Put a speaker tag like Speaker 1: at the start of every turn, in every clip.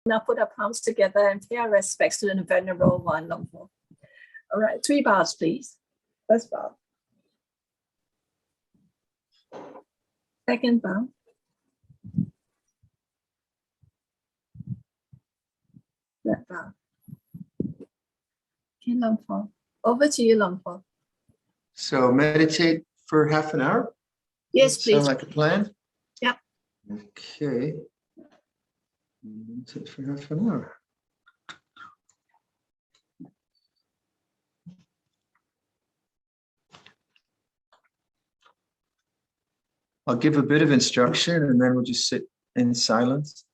Speaker 1: Now put our palms together and pay our respects to the Venerable One, Luang Por. All right, 3 bows, please. First bow. Second bow. Third bow. Okay, Luang Por. Over to you, Luang Por.
Speaker 2: So meditate for half an hour?
Speaker 1: Yes, please.
Speaker 2: Sound like a plan?
Speaker 1: Yep.
Speaker 2: Okay. Meditate for half an hour. I'll give a bit of instruction and then we'll just sit in silence.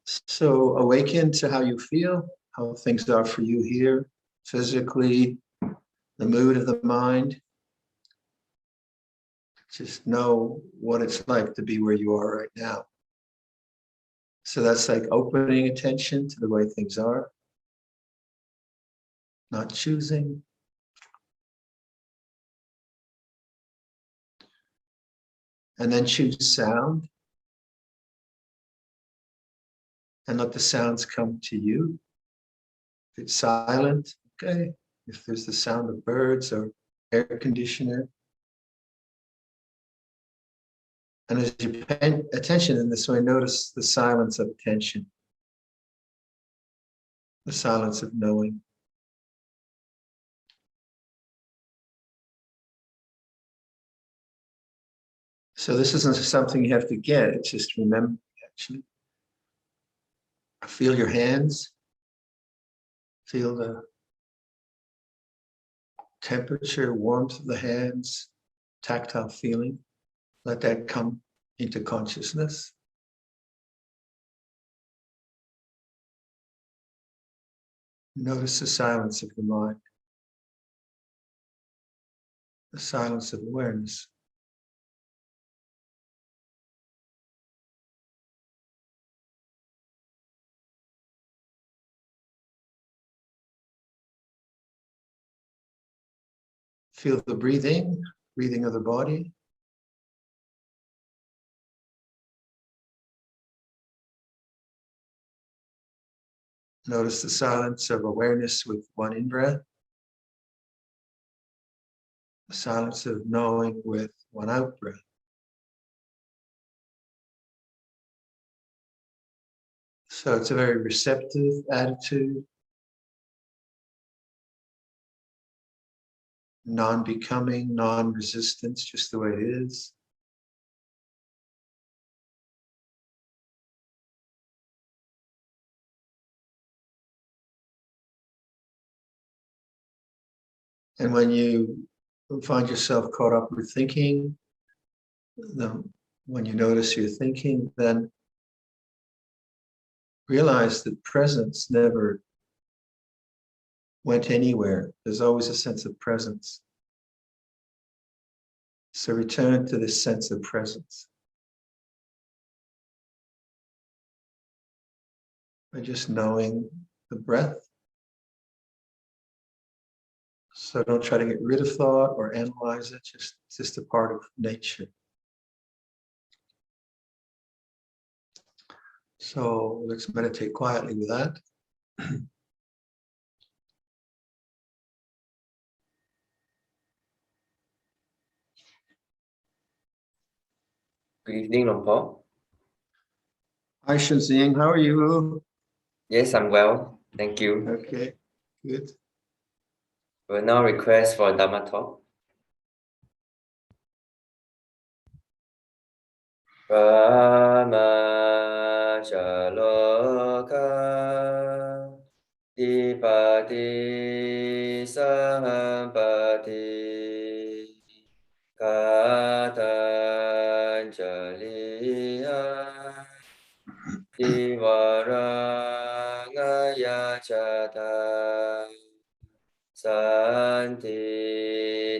Speaker 2: So awaken to how you feel, how things are for you here, physically, the mood of the mind. Just know what it's like to be where you are right now. So that's like opening attention to the way things are, not choosing. And then choose sound. And let the sounds come to you. If it's silent, okay. If there's the sound of birds or air conditioner. And as you pay attention in this way, notice the silence of attention. The silence of knowing. So this isn't something you have to get, it's just remember, actually. Feel your hands. Feel the temperature, warmth of the hands, tactile feeling. Let that come into consciousness. Notice the silence of the mind. The silence of awareness. Feel the breathing of the body. Notice the silence of awareness with one in-breath. The silence of knowing with one out-breath. So it's a very receptive attitude. Non-becoming, non-resistance, just the way it is. And when you find yourself caught up with thinking, when you notice you're thinking, then realize that presence never went anywhere. There's always a sense of presence. So return to this sense of presence. By just knowing the breath. So don't try to get rid of thought or analyze it, it's just a part of nature. So let's meditate quietly with that.
Speaker 3: Good evening, Luang Por.
Speaker 2: Hi, Shazing, how are you?
Speaker 3: Yes, I'm well. Thank you.
Speaker 2: Okay, good.
Speaker 3: We'll now request for a Dhamma talk. Brahmacaloka Dipati Sahampati Katanjaliya Divarangaya Chata Santi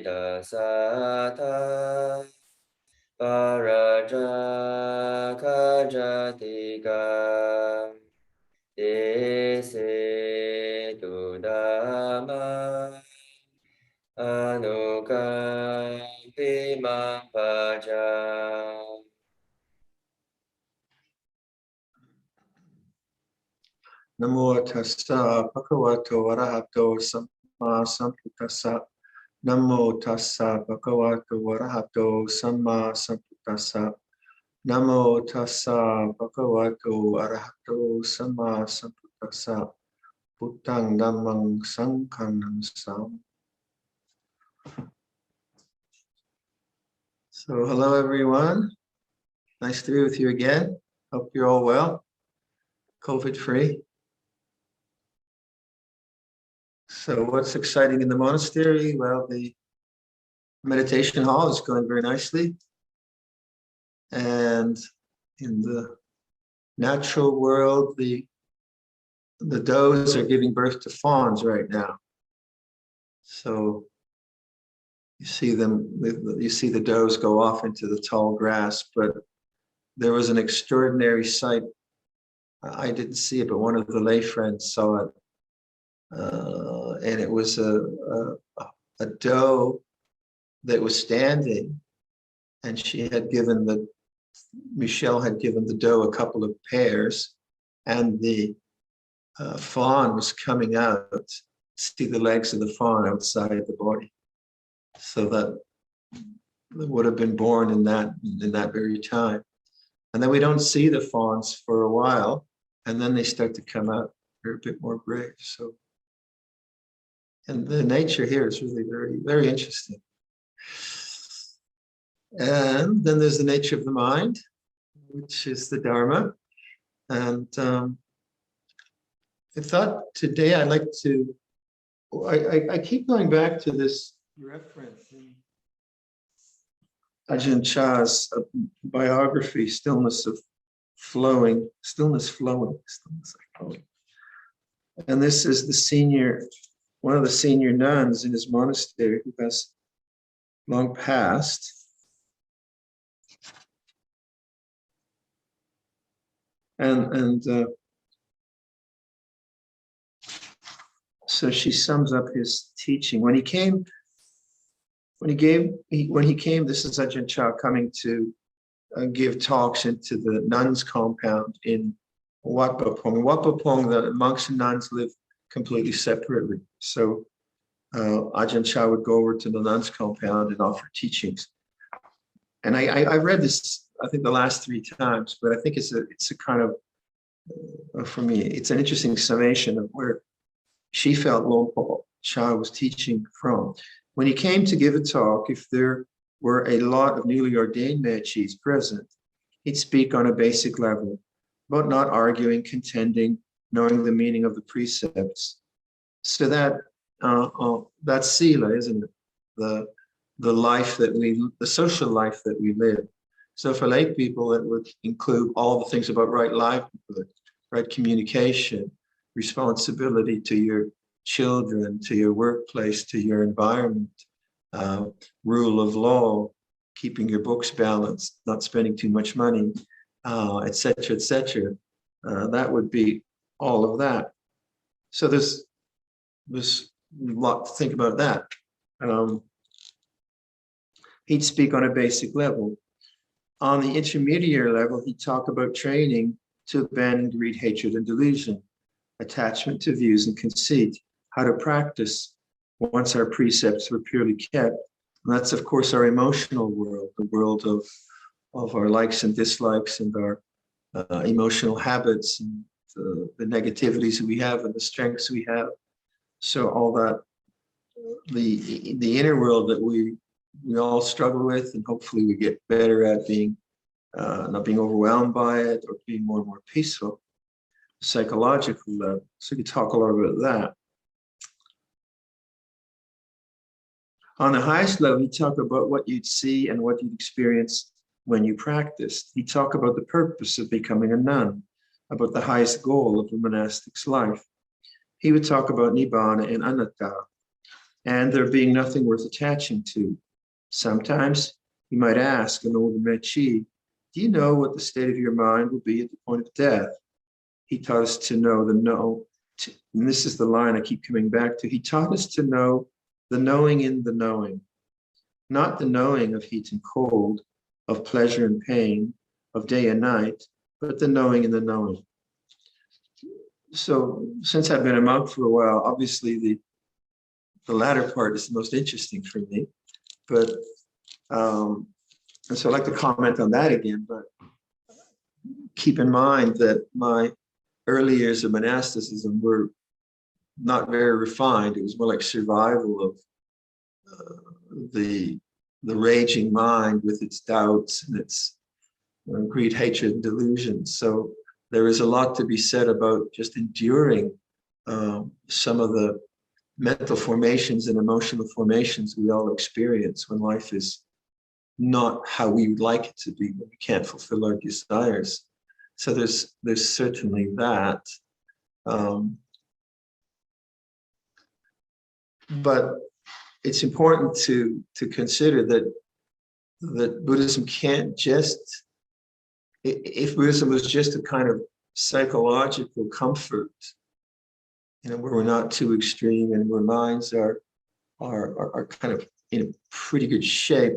Speaker 3: Dasata Parajaka Jatika Desi Dhamma Anukampi Mampaja
Speaker 2: Namo tassa bhagavato arahato samma sambuddhassa. Namo tassa bhagavato arahato samma sambuddhassa. Namo tassa bhagavato arahato samma sambuddhassa. Buddhang dhammang sanghang namissami. So hello everyone. Nice to be with you again. Hope you're all well, COVID-free. So what's exciting in the monastery? Well, the meditation hall is going very nicely. And in the natural world, the does are giving birth to fawns right now. So you see the does go off into the tall grass, but there was an extraordinary sight. I didn't see it, but one of the lay friends saw it. And it was a doe that was standing, and Michelle had given the doe a couple of pears, and the fawn was coming out. See the legs of the fawn outside the body. So that would have been born in that very time. And then we don't see the fawns for a while, and then they start to come out. They're a bit more brave. So, and the nature here is really very, very interesting. And then there's the nature of the mind, which is the Dharma. And I thought today I'd like to, I keep going back to this reference in Ajahn Chah's biography, Stillness Flowing. And this is one of the senior nuns in his monastery who has long passed. And so she sums up his teaching. When he came, this is Ajahn Chah coming to give talks into the nuns' compound in Wat Pah Pong. In Wat Pah Pong, the monks and nuns live completely separately. So Ajahn Chah would go over to the nuns' compound and offer teachings. And I read this, I think the last 3 times, but I think it's a kind of, for me, it's an interesting summation of where she felt Luang Por Chah was teaching from. When he came to give a talk, if there were a lot of newly ordained mechis present, he'd speak on a basic level, but not arguing, contending, knowing the meaning of the precepts. So that's sila, isn't it? The life the social life that we live. So for lay people, it would include all the things about right livelihood, right communication, responsibility to your children, to your workplace, to your environment, rule of law, keeping your books balanced, not spending too much money, etc., etc. That would be all of that. So there's a lot to think about that. He'd speak on a basic level. On the intermediate level, he'd talk about training to abandon greed, hatred, and delusion, attachment to views and conceit, how to practice once our precepts were purely kept. And that's, of course, our emotional world, the world of our likes and dislikes and our emotional habits and the negativities we have and the strengths we have. So all that, the inner world that we all struggle with, and hopefully we get better at being, not being overwhelmed by it or being more and more peaceful, psychological level. So we could talk a lot about that. On the highest level, he talked about what you'd see and what you'd experience when you practiced. He talked about the purpose of becoming a nun, about the highest goal of the monastic's life. He would talk about nibbana and anatta, and there being nothing worth attaching to. Sometimes you might ask an older mechi, do you know what the state of your mind will be at the point of death? He taught us to know and this is the line I keep coming back to. He taught us to know the knowing in the knowing, not the knowing of heat and cold, of pleasure and pain, of day and night, but the knowing in the knowing. So since I've been a monk for a while, obviously the latter part is the most interesting for me. But and so I'd like to comment on that again, but keep in mind that my early years of monasticism were not very refined. It was more like survival of the raging mind with its doubts and its greed, hatred, and delusions. So there is a lot to be said about just enduring some of the mental formations and emotional formations we all experience when life is not how we would like it to be, when we can't fulfill our desires. So there's certainly that. But it's important to consider that Buddhism can't just, if Buddhism was just a kind of psychological comfort, where we're not too extreme and where minds are kind of in a pretty good shape,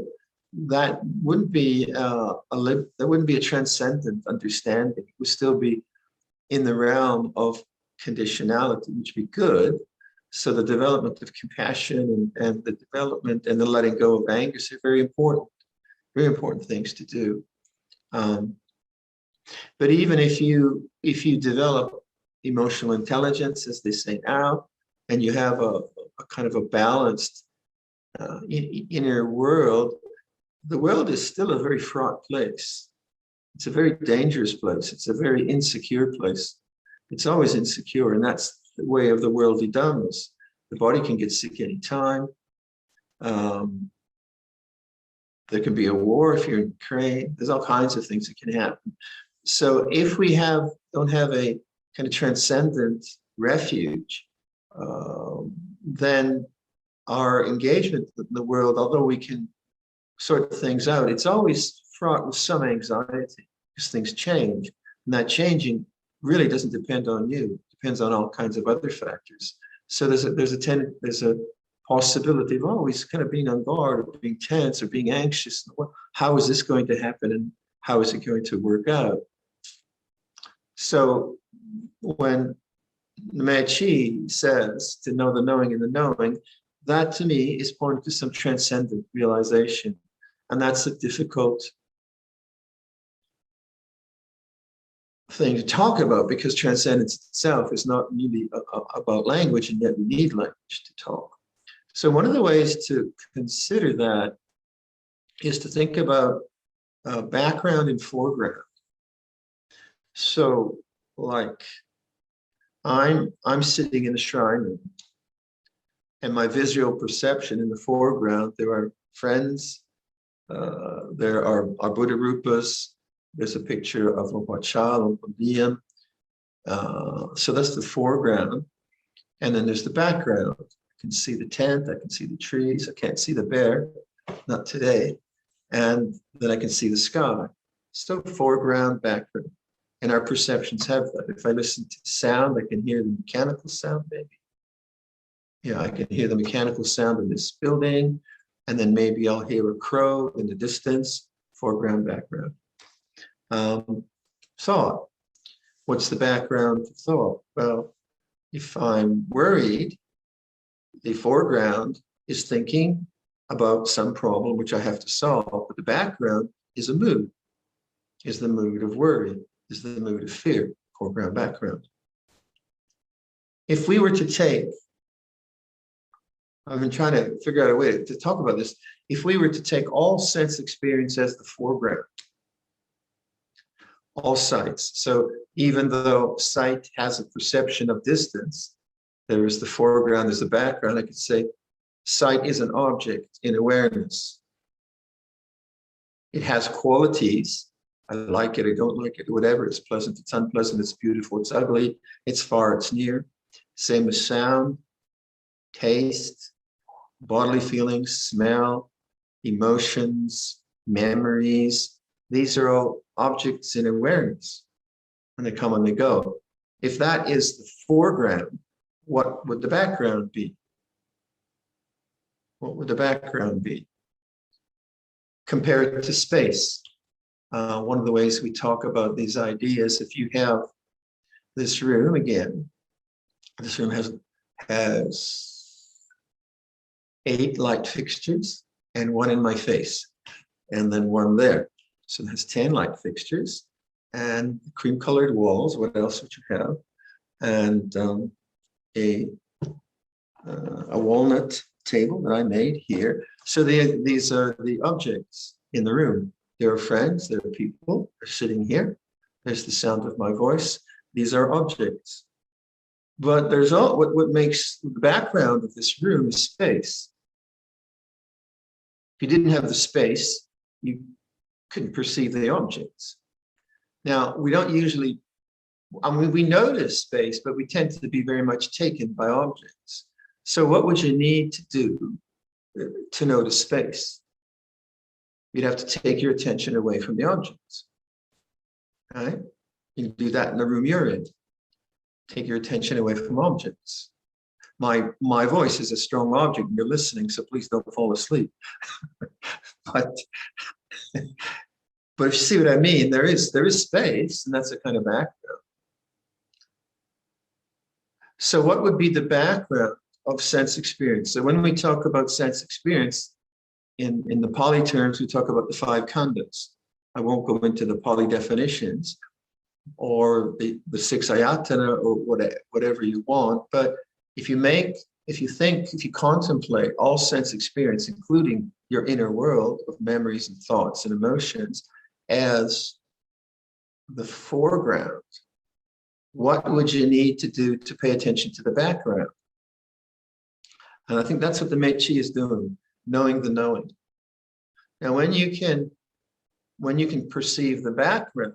Speaker 2: that wouldn't be a transcendent understanding. It would still be in the realm of conditionality, which would be good. So the development of compassion and the development and the letting go of anger are very important things to do. But even if you develop emotional intelligence, as they say now, and you have a kind of a balanced inner world, the world is still a very fraught place. It's a very dangerous place. It's a very insecure place. It's always insecure, and that's the way of the worldly dhammas. The body can get sick anytime. There can be a war if you're in Ukraine. There's all kinds of things that can happen. So if we don't have a kind of transcendent refuge, then our engagement in the world, although we can sort things out, it's always fraught with some anxiety because things change. And that changing really doesn't depend on you. It depends on all kinds of other factors. So there's a possibility of always kind of being on guard or being tense or being anxious. How is this going to happen and how is it going to work out? So when Chi says to know the knowing in the knowing, that to me is pointing to some transcendent realization. And that's a difficult thing to talk about because transcendence itself is not really about language, and yet we need language to talk. So one of the ways to consider that is to think about background and foreground. So like I'm sitting in a shrine room, and my visual perception in the foreground, there are friends, there are Buddha Rupas, there's a picture of a Wachal, so that's the foreground. And then there's the background. I can see the tent, I can see the trees, I can't see the bear, not today. And then I can see the sky. So foreground, background. And our perceptions have that. If I listen to sound, I can hear the mechanical sound, maybe. Yeah, I can hear the mechanical sound in this building, and then maybe I'll hear a crow in the distance, foreground, background. Thought. What's the background of thought? Well, if I'm worried, the foreground is thinking about some problem which I have to solve, but the background is a mood, is the mood of worry, is the mood of fear, foreground, background. If we were to take, I've been trying to figure out a way to talk about this. If we were to take all sense experience as the foreground, all sights. So even though sight has a perception of distance, there is the foreground, there's the background. I could say sight is an object in awareness. It has qualities. I like it, I don't like it, whatever. It's pleasant, it's unpleasant, it's beautiful, it's ugly, it's far, it's near. Same with sound, taste, bodily feelings, smell, emotions, memories. These are all objects in awareness, and they come and they go. If that is the foreground, what would the background be? What would the background be? Compare it to space. One of the ways we talk about these ideas, if you have this room again. This room has 8 light fixtures and 1 in my face, and then 1 there. So it has 10 light fixtures and cream-colored walls. What else would you have? And a walnut table that I made here. So these are the objects in the room. There are friends, there are people, they're sitting here. There's the sound of my voice. These are objects. But there's all what makes the background of this room is space. If you didn't have the space, you couldn't perceive the objects. Now, we don't usually, I mean, we notice space, but we tend to be very much taken by objects. So what would you need to do to notice space? You'd have to take your attention away from the objects. Right? You can do that in the room you're in. Take your attention away from objects. My voice is a strong object and you're listening, so please don't fall asleep. but if you see what I mean, there is space, and that's a kind of background. So what would be the background of sense experience? So when we talk about sense experience, in the Pali terms, we talk about the 5 khandhas. I won't go into the Pali definitions or the 6 ayatana or whatever you want, but if you contemplate all sense experience, including your inner world of memories and thoughts and emotions, as the foreground, what would you need to do to pay attention to the background? And I think that's what the Mechi is doing, knowing the knowing. Now, when you can perceive the background,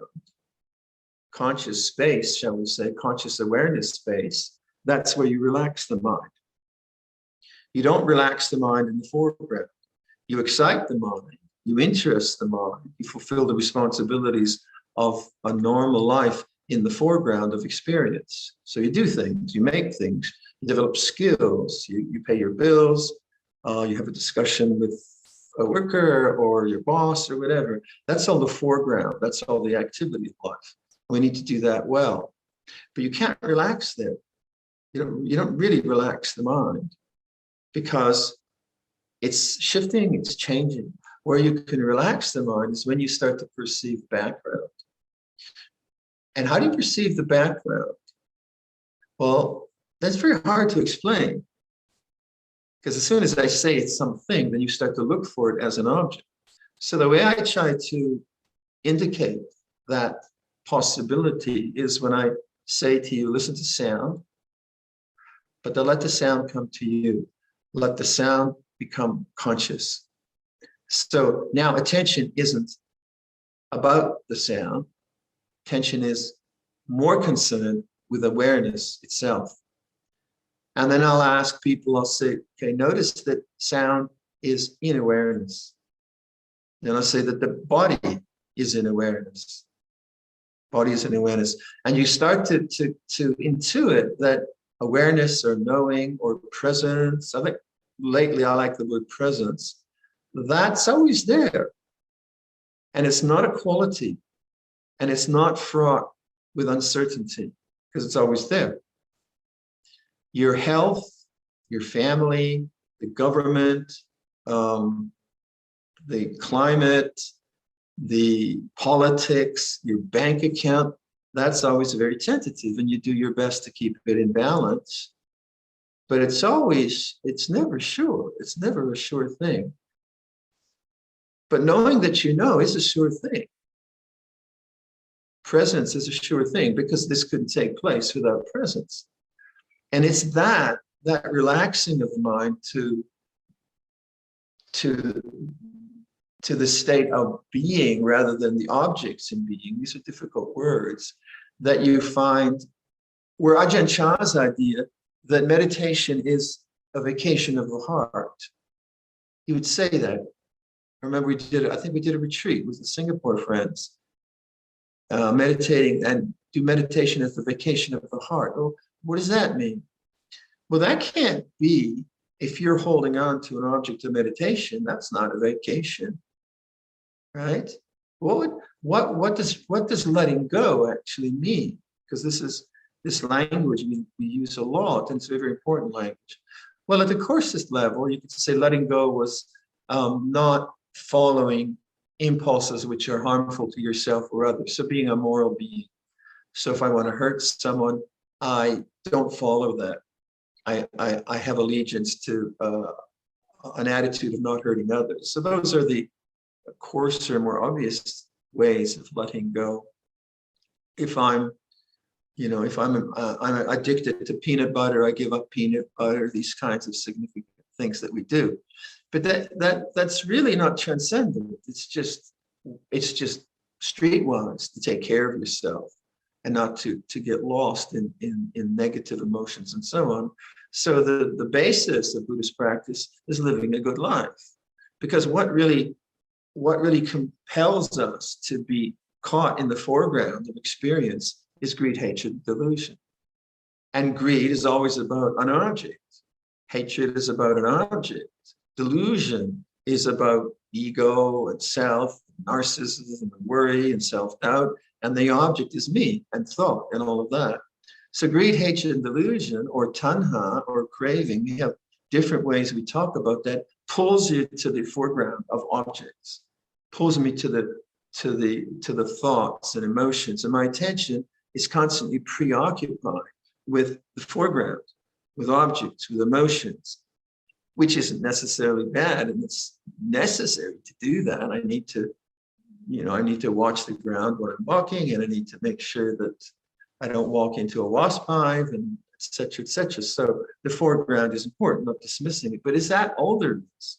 Speaker 2: conscious space, shall we say, conscious awareness space, that's where you relax the mind. You don't relax the mind in the foreground. You excite the mind, you interest the mind, you fulfill the responsibilities of a normal life in the foreground of experience. So you do things, you make things, you develop skills, you pay your bills, you have a discussion with a worker or your boss or whatever. That's all the foreground, that's all the activity of life. We need to do that well. But you can't relax there. You don't really relax the mind because it's shifting, it's changing. Where you can relax the mind is when you start to perceive background. And how do you perceive the background? Well, that's very hard to explain. Because as soon as I say it's something, then you start to look for it as an object. So the way I try to indicate that possibility is when I say to you, listen to sound, but then let the sound come to you. Let the sound become conscious. So now attention isn't about the sound. Attention is more concerned with awareness itself. And then I'll ask people, I'll say, okay, notice that sound is in awareness. Then I'll say that the body is in awareness. Body is in awareness. And you start to intuit that awareness or knowing or presence, lately I like the word presence, that's always there. And it's not a quality. And it's not fraught with uncertainty because it's always there. Your health, your family, the government, the climate, the politics, your bank account, that's always very tentative and you do your best to keep it in balance. But it's never sure. It's never a sure thing. But knowing that you know is a sure thing. Presence is a sure thing because this couldn't take place without presence. And it's that relaxing of the mind to the state of being rather than the objects in being. These are difficult words that you find where Ajahn Chah's idea that meditation is a vacation of the heart. He would say that. I remember I think we did a retreat with the Singapore friends, meditating and do meditation as the vacation of the heart. Well, what does that mean? Well, that can't be if you're holding on to an object of meditation. That's not a vacation, right? What does letting go actually mean? Because this is this language we use a lot, and it's a very important language. Well, at the coarsest level, you could say letting go was not following impulses which are harmful to yourself or others. So being a moral being. So if I want to hurt someone, I don't follow that. I have allegiance to an attitude of not hurting others. So those are the coarser, more obvious ways of letting go. If I'm addicted to peanut butter, I give up peanut butter. These kinds of significant things that we do, but that's really not transcendent. It's just streetwise to take care of yourself and not to get lost in negative emotions and so on. So the basis of Buddhist practice is living a good life, because what really compels us to be caught in the foreground of experience is greed, hatred, and delusion. And greed is always about an object. Hatred is about an object. Delusion is about ego and self, narcissism and worry and self-doubt. And the object is me and thought and all of that. So greed, hatred, and delusion, or tanha, or craving, we have different ways we talk about that, pulls you to the foreground of objects, pulls me to the thoughts and emotions. And my attention is constantly preoccupied with the foreground, with objects, with emotions, which isn't necessarily bad. And it's necessary to do that. I need to watch the ground when I'm walking, and I need to make sure that I don't walk into a wasp hive, and et cetera, et cetera. So the foreground is important, not dismissing it. But is that all there is?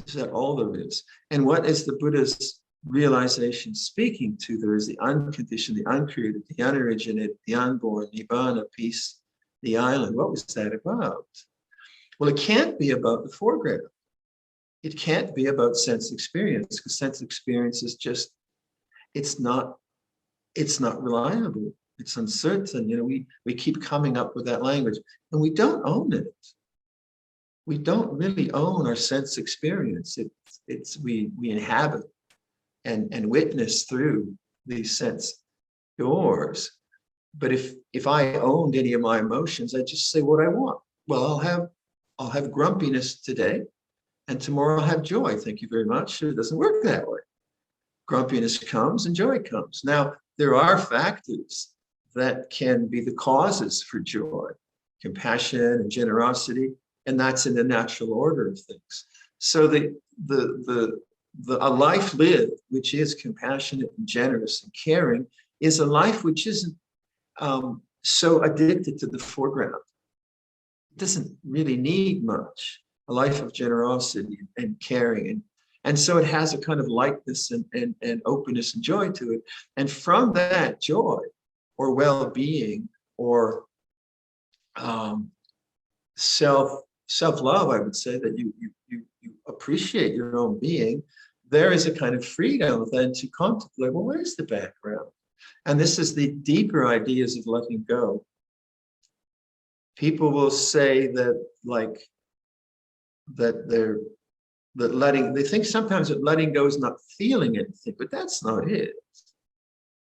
Speaker 2: Is that all there is? And what is the Buddha's realization speaking to? There is the unconditioned, the uncreated, the unoriginated, the unborn, nibbana, peace, the island. What was that about? Well, it can't be about the foreground. It can't be about sense experience, because sense experience is just, it's not reliable. It's uncertain. We keep coming up with that language, and we don't own it. We don't really own our sense experience. We inhabit and witness through these sense doors. But if I owned any of my emotions, I just say what I want. Well, I'll have grumpiness today, and tomorrow I'll have joy. Thank you very much. It doesn't work that way. Grumpiness comes and joy comes. Now, there are factors that can be the causes for joy, compassion and generosity, and that's in the natural order of things. So a life lived, which is compassionate and generous and caring, is a life which isn't so addicted to the foreground. It doesn't really need much. A life of generosity and caring, and so it has a kind of lightness and openness and joy to it. And from that joy or well-being or self-love, I would say, that you appreciate your own being, there is a kind of freedom then to contemplate, well, what is the background? And this is the deeper ideas of letting go. People will say that, like, they think sometimes that letting go is not feeling anything, but that's not it.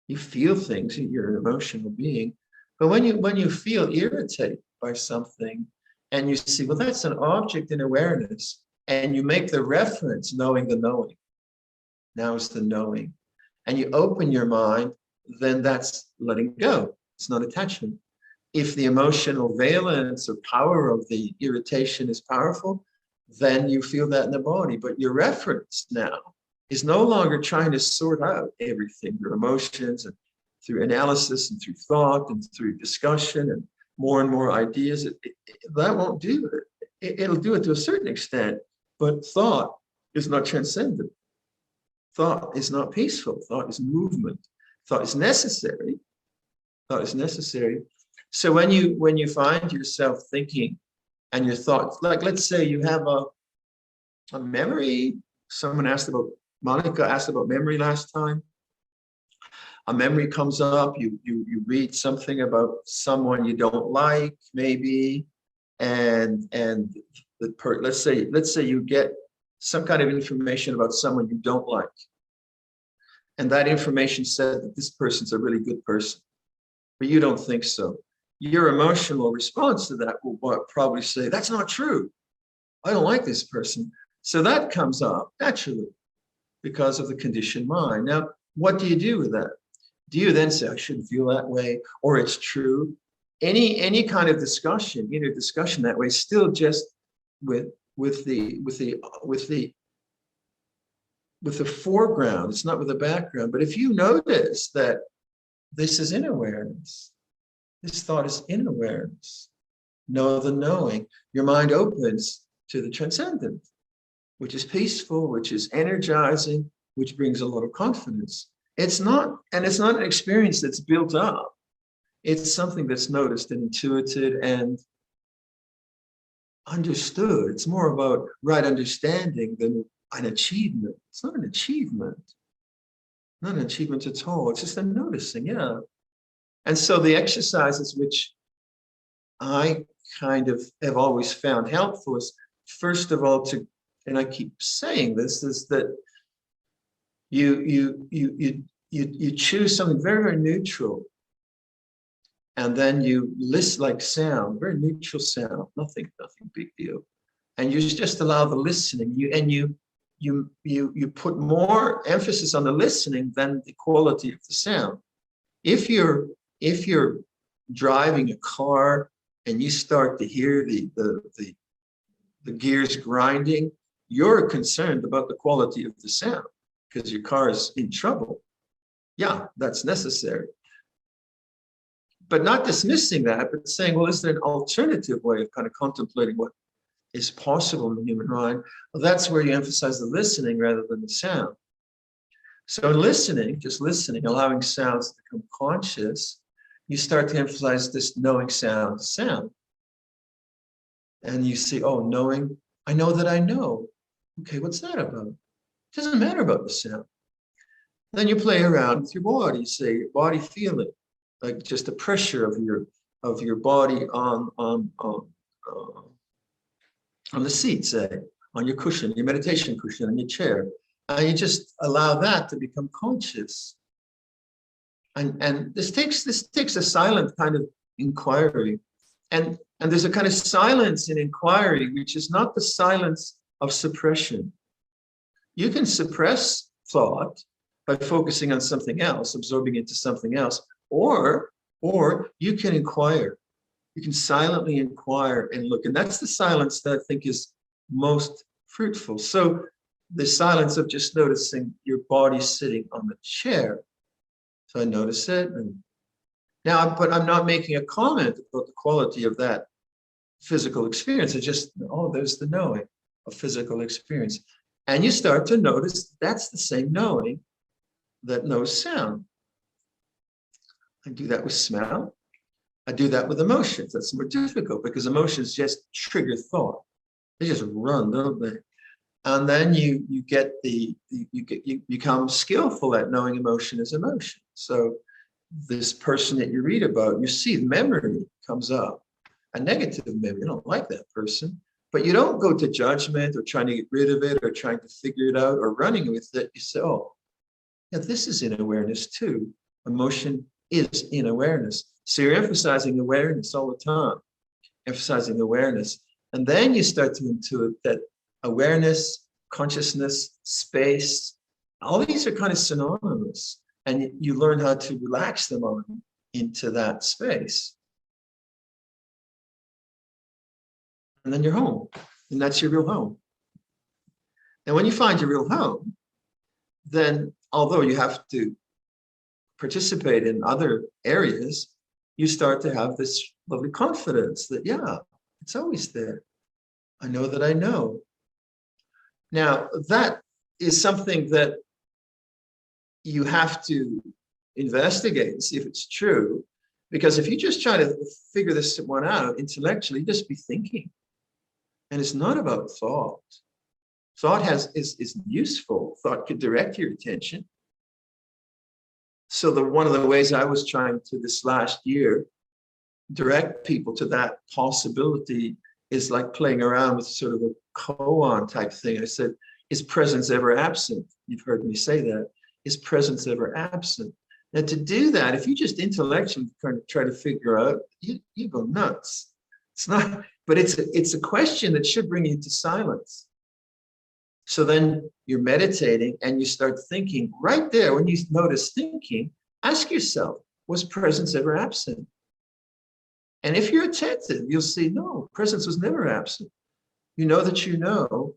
Speaker 2: You feel things, you're an emotional being. But when you feel irritated by something and you see, well, that's an object in awareness, and you make the reference, knowing the knowing. Now is the knowing. And you open your mind, then that's letting go. It's not attachment. If the emotional valence or power of the irritation is powerful, then you feel that in the body. But your reference now is no longer trying to sort out everything, your emotions, and through analysis and through thought and through discussion and more ideas. That won't do it. It'll do it to a certain extent, but thought is not transcendent. Thought is not peaceful. Thought is movement. Thought is necessary. Thought is necessary. So when you find yourself thinking, and your thoughts, like, let's say you have a memory. Monica asked about memory last time. A memory comes up, you read something about someone you don't like, maybe, and let's say you get some kind of information about someone you don't like. And that information said that this person's a really good person. but you don't think so. Your emotional response to that will probably say, that's not true. I don't like this person. So that comes up naturally because of the conditioned mind. Now, what do you do with that? Do you then say, I shouldn't feel that way, or it's true? Any kind of discussion, inner discussion that way, still just with the foreground. It's not with the background. But if you notice that this is inner awareness, this thought is inner awareness, know the knowing, your mind opens to the transcendent, which is peaceful, which is energizing, which brings a lot of confidence. It's not an experience that's built up. It's something that's noticed and intuited and understood. It's more about right understanding than an achievement. It's not an achievement. Not an achievement at all. It's just a noticing, yeah. And so the exercises which I kind of have always found helpful is, first of all, and I keep saying this, is that you choose something very, very neutral, and then you listen, like sound, very neutral sound, nothing big deal, and you just allow the listening. You put more emphasis on the listening than the quality of the sound. If you're driving a car and you start to hear the gears grinding, you're concerned about the quality of the sound because your car is in trouble. Yeah, that's necessary. But not dismissing that, but saying, well, is there an alternative way of kind of contemplating what is possible in the human mind? Well, that's where you emphasize the listening rather than the sound. So in listening, just listening, allowing sounds to become conscious, you start to emphasize this knowing sound. And you see, oh, knowing, I know that I know. Okay, what's that about? It doesn't matter about the sound. Then you play around with your body, say your body feeling, like just the pressure of your body on the seat, say, on your cushion, your meditation cushion, on your chair. And you just allow that to become conscious. And this takes a silent kind of inquiry. And there's a kind of silence in inquiry, which is not the silence of suppression. You can suppress thought by focusing on something else, absorbing into something else, or you can inquire. You can silently inquire and look. And that's the silence that I think is most fruitful. So the silence of just noticing your body sitting on the chair. So I notice it. And now, but I'm not making a comment about the quality of that physical experience. It's just, oh, there's the knowing of physical experience. And you start to notice that's the same knowing that knows sound. I do that with smell. I do that with emotions. That's more difficult because emotions just trigger thought. They just run, don't they? And then you become skillful at knowing emotion as emotion. So this person that you read about, you see the memory comes up, a negative memory. You don't like that person, but you don't go to judgment or trying to get rid of it or trying to figure it out or running with it. You say, oh, yeah, this is in awareness too. Emotion is in awareness. So you're emphasizing awareness all the time, emphasizing awareness. And then you start to intuit that awareness, consciousness, space, all these are kind of synonymous. And you learn how to relax them on into that space. And then you're home. And that's your real home. And when you find your real home, then although you have to participate in other areas, you start to have this lovely confidence that, yeah, it's always there. I know that I know. Now, that is something that you have to investigate and see if it's true. Because if you just try to figure this one out intellectually, you just be thinking. And it's not about thought. Thought is useful. Thought could direct your attention. So one of the ways I was trying to this last year direct people to that possibility is like playing around with sort of a koan type thing. I said, is presence ever absent? You've heard me say that. Is presence ever absent? Now, to do that, if you just intellectually kind of try to figure out, you go nuts. It's not, but it's a question that should bring you to silence. So then you're meditating and you start thinking right there. When you notice thinking, ask yourself, was presence ever absent? And if you're attentive, you'll see, no, presence was never absent. You know that you know,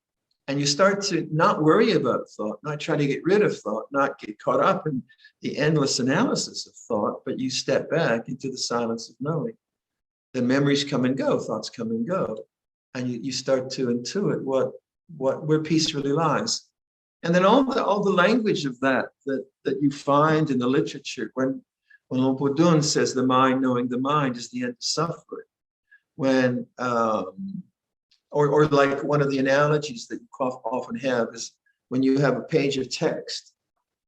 Speaker 2: and you start to not worry about thought, not try to get rid of thought, not get caught up in the endless analysis of thought, but you step back into the silence of knowing. The memories come and go, thoughts come and go, and you start to intuit where peace really lies. And then all the language of that you find in the literature, when Luang Por Dun says the mind knowing the mind is the end of suffering, when or like one of the analogies that you often have is when you have a page of text.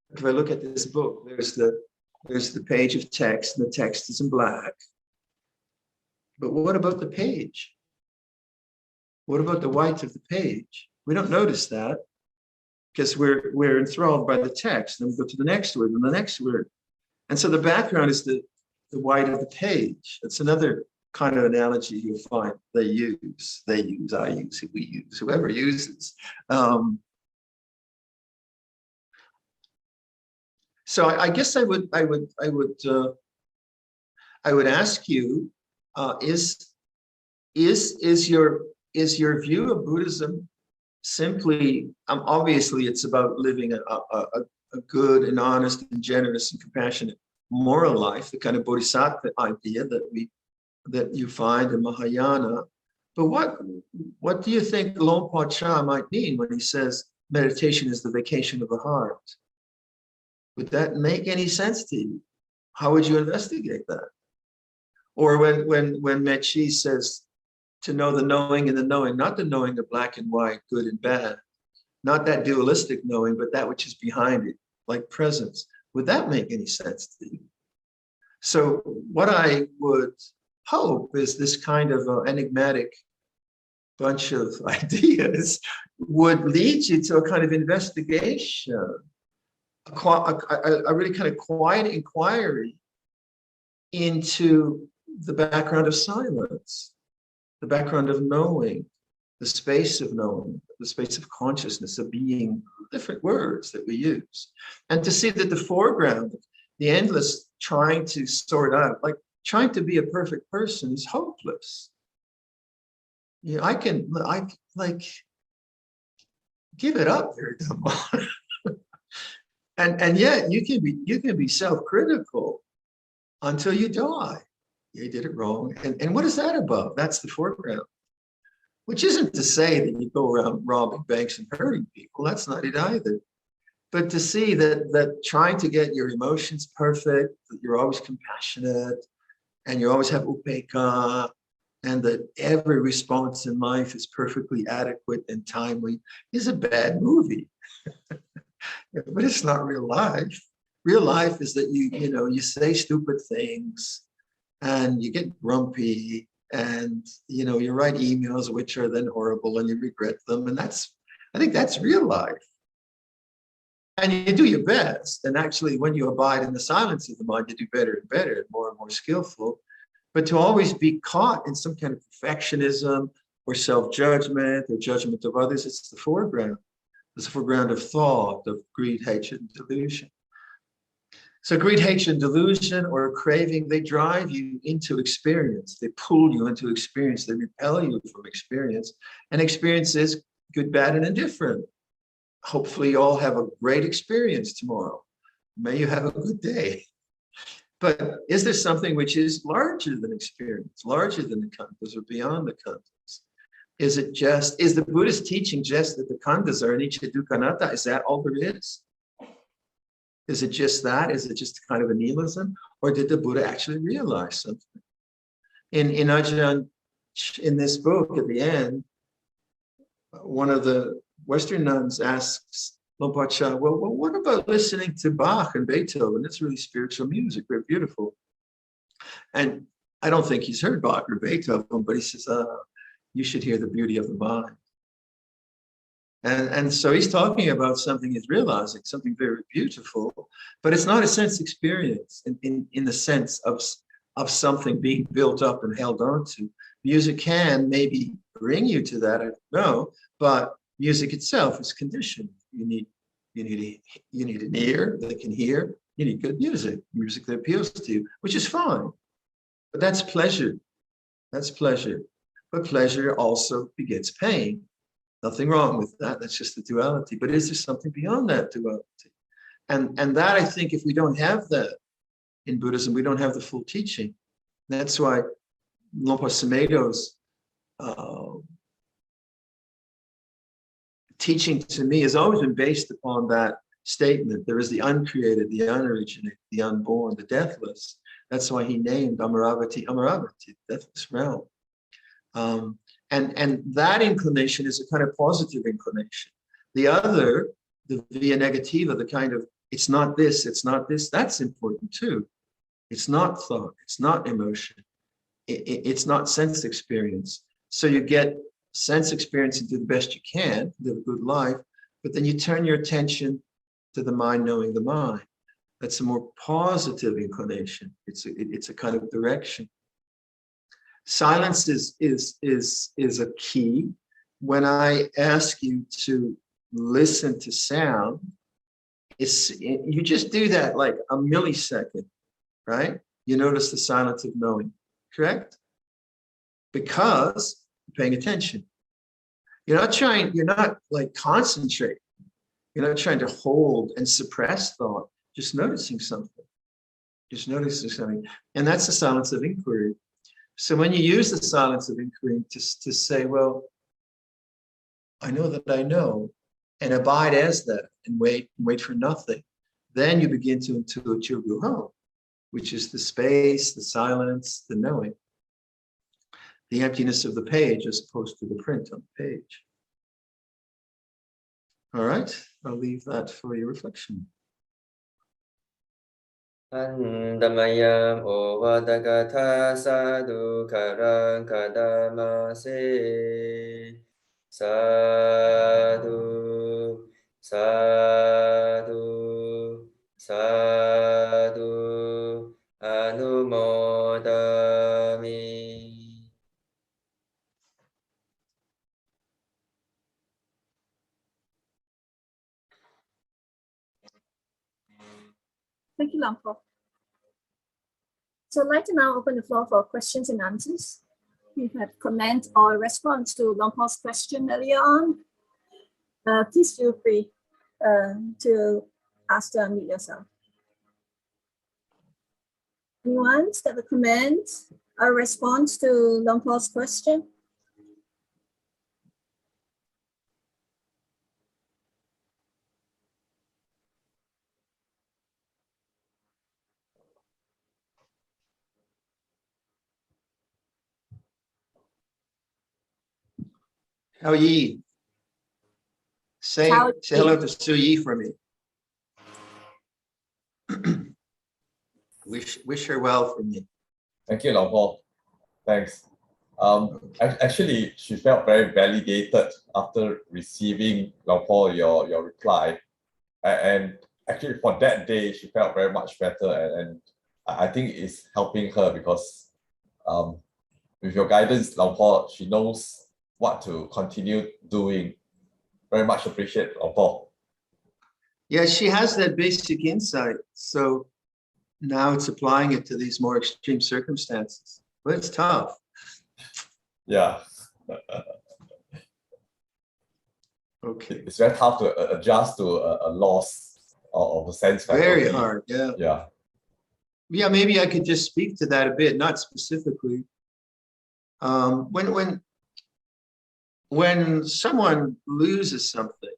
Speaker 2: If I look at this book, there's the page of text, and the text is in black. But what about the page? What about the white of the page? We don't notice that because we're enthralled by the text. Then we go to the next word and the next word. And so the background is the white of the page. That's another kind of analogy you'll find I use, we use, whoever uses. So I guess I would ask you, is your view of Buddhism simply, obviously it's about living a good and honest and generous and compassionate moral life, the kind of bodhisattva idea that you find in Mahayana. But what do you think Luang Por Chah might mean when he says meditation is the vacation of the heart? Would that make any sense to you? How would you investigate that? Or when Mechi says to know the knowing in the knowing, not the knowing of black and white, good and bad, not that dualistic knowing, but that which is behind it, like presence. Would that make any sense to you? So what I would hope is this kind of enigmatic bunch of ideas would lead you to a kind of investigation, a really kind of quiet inquiry into the background of silence, the background of knowing, the space of knowing, the space of consciousness, of being, different words that we use. And to see that the foreground, the endless trying to sort out, like trying to be a perfect person is hopeless. You know, I like give it up, Viradhammo. and yet you can be self-critical until you die. You did it wrong. And what is that about? That's the foreground. Which isn't to say that you go around robbing banks and hurting people. That's not it either. But to see that trying to get your emotions perfect, that you're always compassionate, and you always have upekkha, and that every response in life is perfectly adequate and timely, is a bad movie. But it's not real life. Real life is that you say stupid things, and you get grumpy, and you write emails which are then horrible, and you regret them, and I think that's real life. And you do your best, and actually when you abide in the silence of the mind, you do better and better and more skillful. But to always be caught in some kind of perfectionism or self-judgment or judgment of others, it's the foreground. It's the foreground of thought, of greed, hatred, and delusion. So greed, hatred, and delusion or craving, they drive you into experience. They pull you into experience. They repel you from experience. And experience is good, bad, and indifferent. Hopefully you all have a great experience tomorrow. May you have a good day. But is there something which is larger than experience, larger than the khandhas or beyond the khandhas? Is the Buddhist teaching just that the khandhas are anicca, dukkha, anatta? Is that all there is? Is it just that? Is it just kind of a nihilism? Or did the Buddha actually realize something? In Ajahn, in this book at the end, one of the Western nuns asks Luang Por Chah, well, what about listening to Bach and Beethoven? It's really spiritual music, very beautiful. And I don't think he's heard Bach or Beethoven, but he says, you should hear the beauty of the mind. And so he's talking about something he's realizing, something very beautiful, but it's not a sense experience in the sense of something being built up and held on to. Music can maybe bring you to that, I don't know, but music itself is conditioned. You need an ear that can hear. You need good music that appeals to you, which is fine. But that's pleasure. That's pleasure. But pleasure also begets pain. Nothing wrong with that. That's just the duality. But is there something beyond that duality? And that, I think, if we don't have that in Buddhism, we don't have the full teaching. That's why Luang Por Sumedho's teaching to me has always been based upon that statement. There is the uncreated, the unoriginated, the unborn, the deathless. That's why he named Amaravati, the deathless realm. And that inclination is a kind of positive inclination. The other, the via negativa, the kind of, it's not this, that's important too. It's not thought, it's not emotion, it's not sense experience. So you get sense experience and do the best you can, live a good life, but then you turn your attention to the mind knowing the mind. That's a more positive inclination. It's a kind of direction. Silence is a key. When I ask you to listen to sound, you just do that like a millisecond, right? You notice the silence of knowing, correct? Because you're paying attention. You're not like concentrating. You're not trying to hold and suppress thought, just noticing something. Just noticing something. And that's the silence of inquiry. So when you use the silence of inquiry to say, well, I know that I know, and abide as that, and wait for nothing, then you begin to intuit your ruho, which is the space, the silence, the knowing, the emptiness of the page as opposed to the print on the page. All right, I'll leave that for your reflection.
Speaker 3: Andamayam ovadagata sadhu karang kadama se sadhu sadhu sadhu anumodami.
Speaker 1: Thank you, Luang Por. So I'd like to now open the floor for questions and answers. If you have comment or response to Luang Por's question earlier on, please feel free to ask to unmute yourself. Anyone have a comment or response to Luang Por's question?
Speaker 2: How Yi? Say hello to Su Yi for me. Wish her well for me.
Speaker 4: Thank you, Luang Por. Thanks. Actually, she felt very validated after receiving, Luang Por, your reply. And actually, for that day, she felt very much better. And I think it's helping her because with your guidance, Luang Por, she knows what to continue doing. Very much appreciate, Luang Por.
Speaker 2: Yeah, she has that basic insight. So now it's applying it to these more extreme circumstances. But it's tough.
Speaker 4: Yeah.
Speaker 2: Okay.
Speaker 4: It's very tough to adjust to a loss of a sense faculty.
Speaker 2: Very hard, yeah.
Speaker 4: Yeah.
Speaker 2: Yeah, maybe I could just speak to that a bit, not specifically. When someone loses something,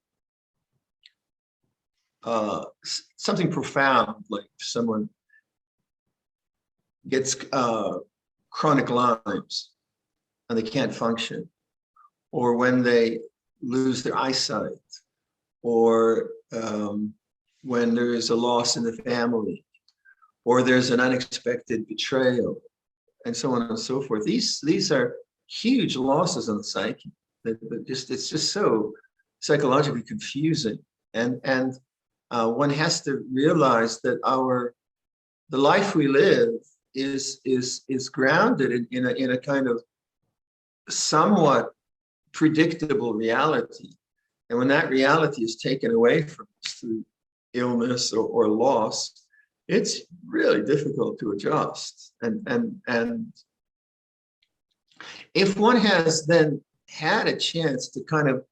Speaker 2: something profound, like someone gets chronic Lyme's and they can't function, or when they lose their eyesight, or when there is a loss in the family, or there's an unexpected betrayal, and so on and so forth. These are huge losses on the psyche. It's just so psychologically confusing. And one has to realize that the life we live is grounded in a kind of somewhat predictable reality. And when that reality is taken away from us through illness or loss, it's really difficult to adjust. And if one has then had a chance to kind of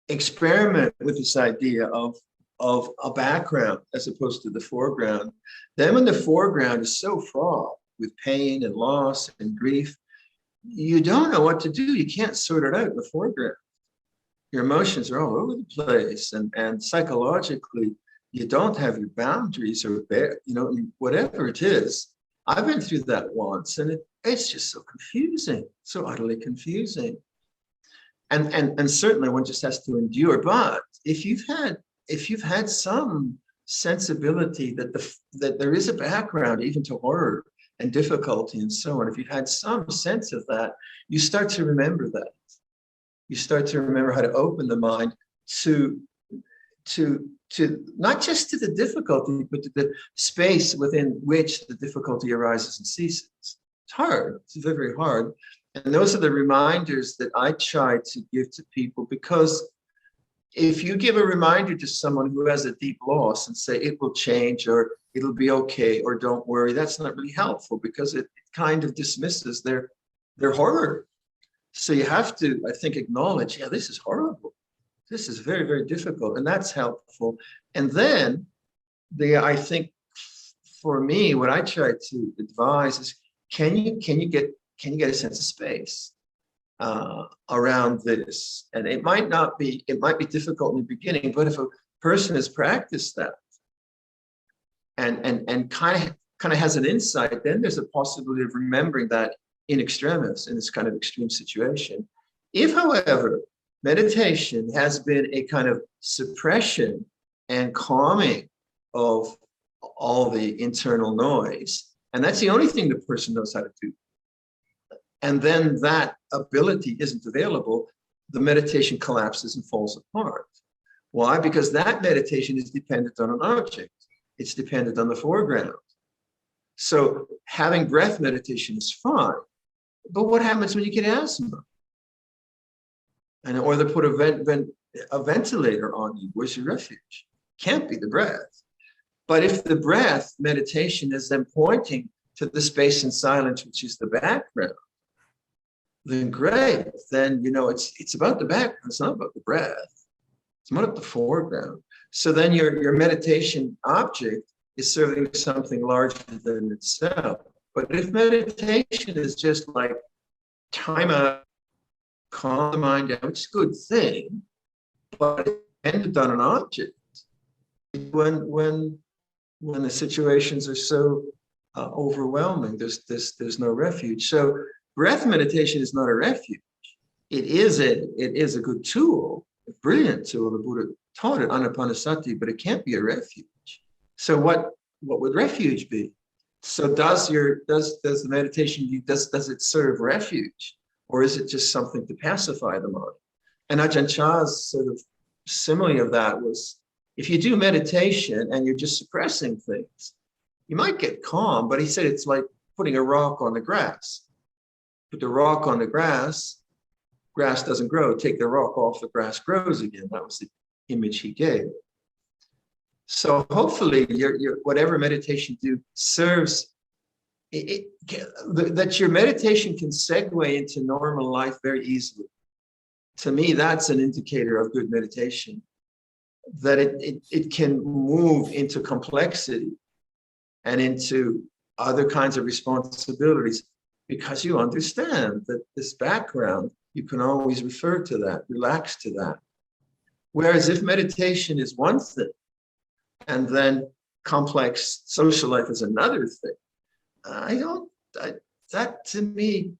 Speaker 2: experiment with this idea of a background as opposed to the foreground, then when the foreground is so fraught with pain and loss and grief, you don't know what to do. You can't sort it out in the foreground. Your emotions are all over the place, and psychologically, you don't have your boundaries or whatever it is. I've been through that once, and it's just so confusing, so utterly confusing. And certainly one just has to endure. But if you've had some sensibility that there is a background even to horror and difficulty and so on, if you've had some sense of that, you start to remember that. You start to remember how to open the mind to not just to the difficulty, but to the space within which the difficulty arises and ceases. It's hard. It's very, very hard. And those are the reminders that I try to give to people, because if you give a reminder to someone who has a deep loss and say it will change or it'll be okay or don't worry, that's not really helpful, because it kind of dismisses their horror. So you have to, I think, acknowledge, yeah, this is horrible. This is very, very difficult, and that's helpful. And then I think for me, what I try to advise is, can you get a sense of space around this? And it might be difficult in the beginning, but if a person has practiced that and kind of has an insight, then there's a possibility of remembering that in extremis, in this kind of extreme situation. If, however, meditation has been a kind of suppression and calming of all the internal noise, and that's the only thing the person knows how to do, and then that ability isn't available, the meditation collapses and falls apart. Why? Because that meditation is dependent on an object. It's dependent on the foreground. So having breath meditation is fine, but what happens when you get asthma? Or they put a ventilator on you? Where's your refuge? Can't be the breath. But if the breath meditation is then pointing to the space and silence, which is the background, then great. Then it's about the background. It's not about the breath. It's not about the foreground. So then your meditation object is serving something larger than itself. But if meditation is just like time out, calm the mind down, which is a good thing, but it's dependent on an object. When the situations are so overwhelming, there's no refuge. So breath meditation is not a refuge. It is a good tool, a brilliant tool. The Buddha taught it, anapanasati, but it can't be a refuge. So what would refuge be? So does the meditation, does it serve refuge, or is it just something to pacify the mind? And Ajahn Chah's sort of simile of that was, if you do meditation and you're just suppressing things, you might get calm, but he said it's like putting a rock on the grass. Put the rock on the grass doesn't grow. Take the rock off, the grass grows again. That was the image he gave. So hopefully your whatever meditation you do serves that your meditation can segue into normal life very easily. To me, that's an indicator of good meditation, that it can move into complexity and into other kinds of responsibilities, because you understand that this background, you can always refer to that, relax to that. Whereas if meditation is one thing, and then complex social life is another thing, that to me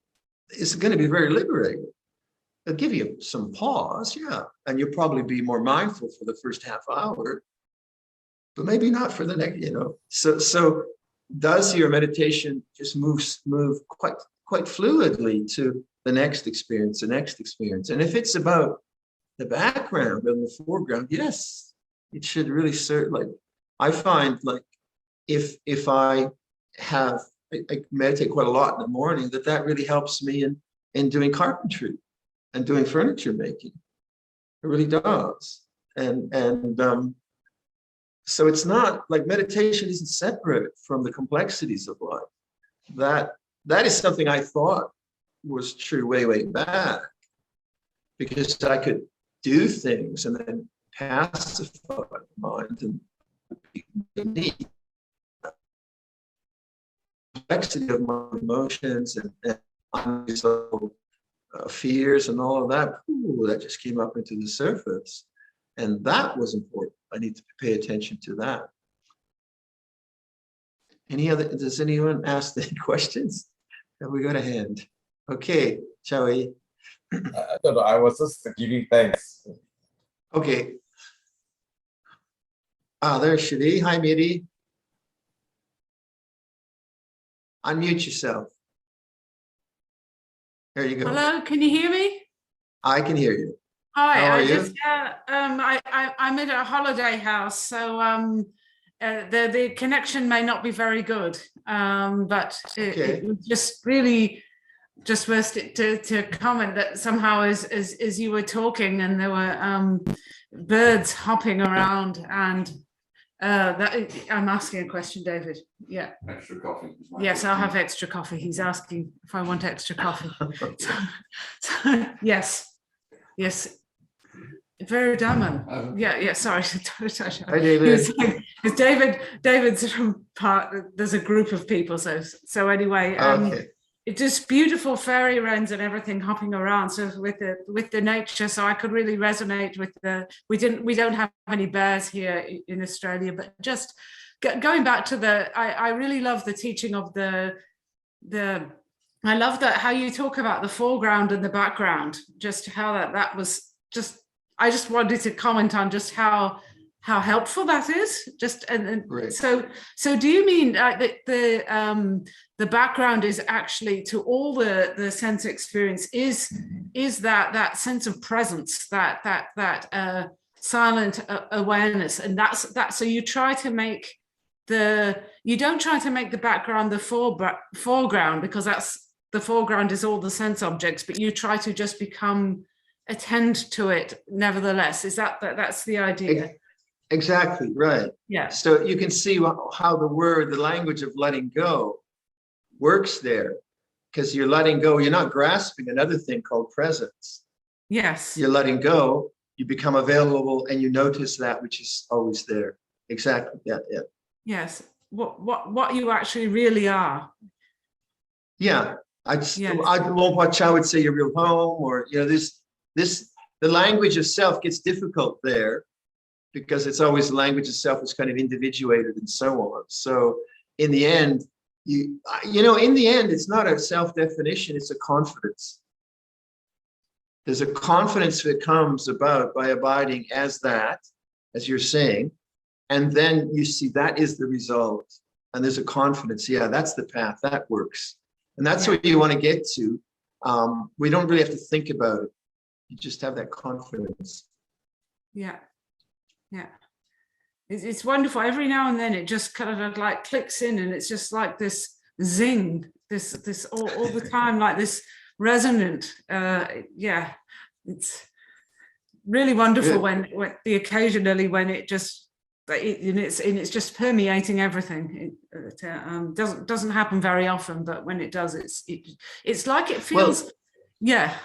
Speaker 2: is going to be very liberating. It'll give you some pause, yeah, and you'll probably be more mindful for the first half hour, but maybe not for the next, So does your meditation just move quite fluidly to the next experience, And if it's about the background and the foreground, yes, it should really serve. Like, I find, like, if I meditate quite a lot in the morning, that really helps me in doing carpentry and doing furniture making. It really does. So it's not like meditation isn't separate from the complexities of life. That is something I thought was true way back, because I could do things and then pacify the mind and be complexity of my emotions and fears and all of that. Ooh, that just came up into the surface, and that was important. I need to pay attention to that. Does anyone ask any questions? Have we got a hand? Okay, shall we?
Speaker 4: I don't know, I was just giving thanks.
Speaker 2: Okay. There's Shri. Hi, Miri. Unmute yourself. There you go.
Speaker 5: Hello, can you hear me?
Speaker 2: I can hear you.
Speaker 5: Hi,
Speaker 2: How are you?
Speaker 5: I'm at a holiday house, so the connection may not be very good, but
Speaker 2: Okay.
Speaker 5: it was just really just was to comment that somehow as you were talking and there were birds hopping around, and that I'm asking a question, David. Yeah.
Speaker 4: Extra coffee.
Speaker 5: Yes, I'll have extra coffee. He's asking if I want extra coffee. So, yes. Viradhammo. Yeah. Sorry.
Speaker 2: Hi, David.
Speaker 5: It's David's from part. There's a group of people. So anyway,
Speaker 2: Okay.
Speaker 5: it's just beautiful fairy wrens and everything hopping around. So with the nature, so I could really resonate with the. We don't have any bears here in Australia, but just going back to I really love the teaching of the. I love that how you talk about the foreground and the background. Just how that was just. I just wanted to comment on just how helpful that is. Just and
Speaker 2: Great.
Speaker 5: So do you mean that the background is actually to all the sense experience is that sense of presence, that silent awareness, and that's so you try to make you don't try to make the background the foreground, because that's the foreground is all the sense objects, but you try to just attend to it nevertheless. Is that's the idea?
Speaker 2: Exactly, right.
Speaker 5: Yeah.
Speaker 2: So you can see how the language of letting go works there, because you're letting go, you're not grasping another thing called presence.
Speaker 5: Yes.
Speaker 2: You're letting go, you become available, and you notice that which is always there. Exactly. Yeah.
Speaker 5: Yes. What you actually really are.
Speaker 2: Yeah.
Speaker 5: Yes.
Speaker 2: Luang Por Chah would say your real home, or the language of self gets difficult there, because it's always the language of self is kind of individuated and so on. So in the end, in the end, it's not a self-definition, it's a confidence. There's a confidence that comes about by abiding as that, as you're saying, and then you see that is the result. And there's a confidence, yeah, that's the path, that works. And that's what you want to get to. We don't really have to think about it. You just have that confidence.
Speaker 5: Yeah. It's wonderful. Every now and then it just kind of like clicks in, and it's just like this zing, this all the time, like this resonant. Yeah, it's really wonderful when occasionally when it just it's just permeating everything. It doesn't happen very often, but when it does, it's like it feels. Well, yeah.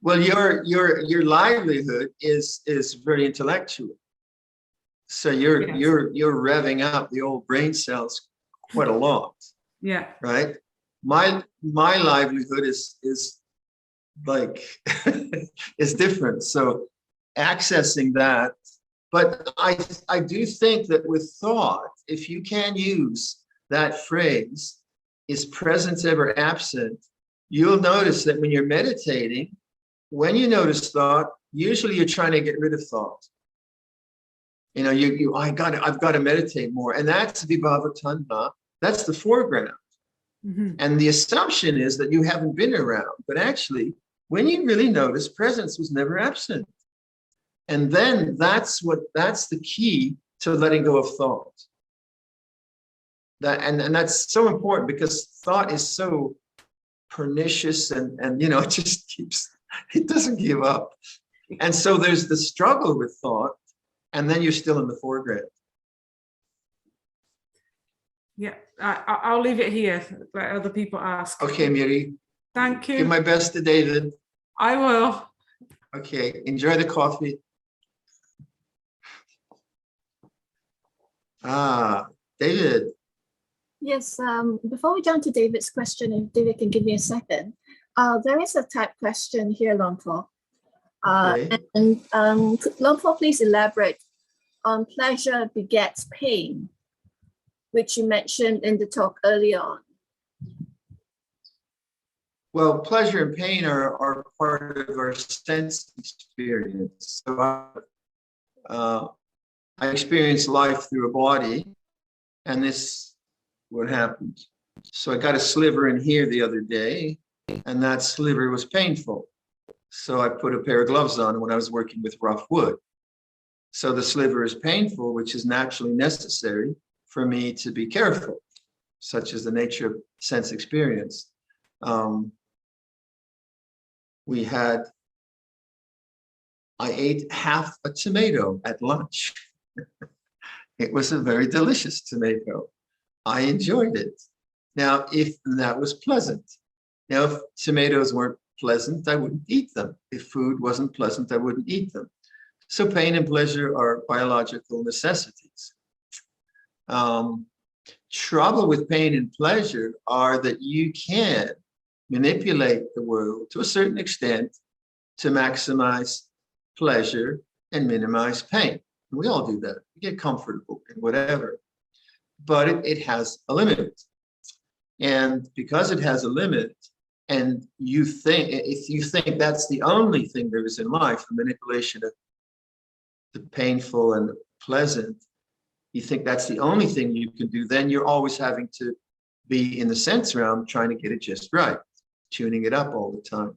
Speaker 2: Well, your livelihood is very intellectual. So you're revving up the old brain cells quite a lot. Yeah. Right. My livelihood is like is different. So accessing that, but I do think that with thought, if you can use that phrase, is presence ever absent, you'll notice that when you're meditating, when you notice thought, usually you're trying to get rid of thought. I've got to meditate more. And that's vibhava tanha. That's the foreground. Mm-hmm. And the assumption is that you haven't been around. But actually, when you really notice, presence was never absent. And then that's the key to letting go of thought. And that's so important, because thought is so pernicious, and it just it doesn't give up. And so there's the struggle with thought, and then you're still in the foreground.
Speaker 5: Yeah, I'll leave it here. Let other people ask.
Speaker 2: Okay, Miri.
Speaker 5: Thank you.
Speaker 2: Give my best to David.
Speaker 5: I will.
Speaker 2: Okay, enjoy the coffee. David.
Speaker 1: Yes, before we jump to David's question, if David can give me a second, there is a type question here, Luang Por.
Speaker 2: Okay.
Speaker 1: Could Luang Por please elaborate on pleasure begets pain, which you mentioned in the talk earlier on?
Speaker 2: Well, pleasure and pain are part of our sense experience. So I experience life through a body, and this is what happened. So I got a sliver in here the other day, and that sliver was painful. So I put a pair of gloves on when I was working with rough wood. So the sliver is painful, which is naturally necessary for me to be careful, such as the nature of sense experience. I ate half a tomato at lunch. It was a very delicious tomato. I enjoyed it. Now, if that was pleasant. Now, if tomatoes weren't pleasant, I wouldn't eat them. If food wasn't pleasant, I wouldn't eat them. So pain and pleasure are biological necessities. Trouble with pain and pleasure are that you can manipulate the world to a certain extent to maximize pleasure and minimize pain. And we all do that. We get comfortable in whatever. But it has a limit. And because it has a limit, and if you think that's the only thing there is in life, the manipulation of the painful and the pleasant, you think that's the only thing you can do, then you're always having to be in the sense realm trying to get it just right, tuning it up all the time.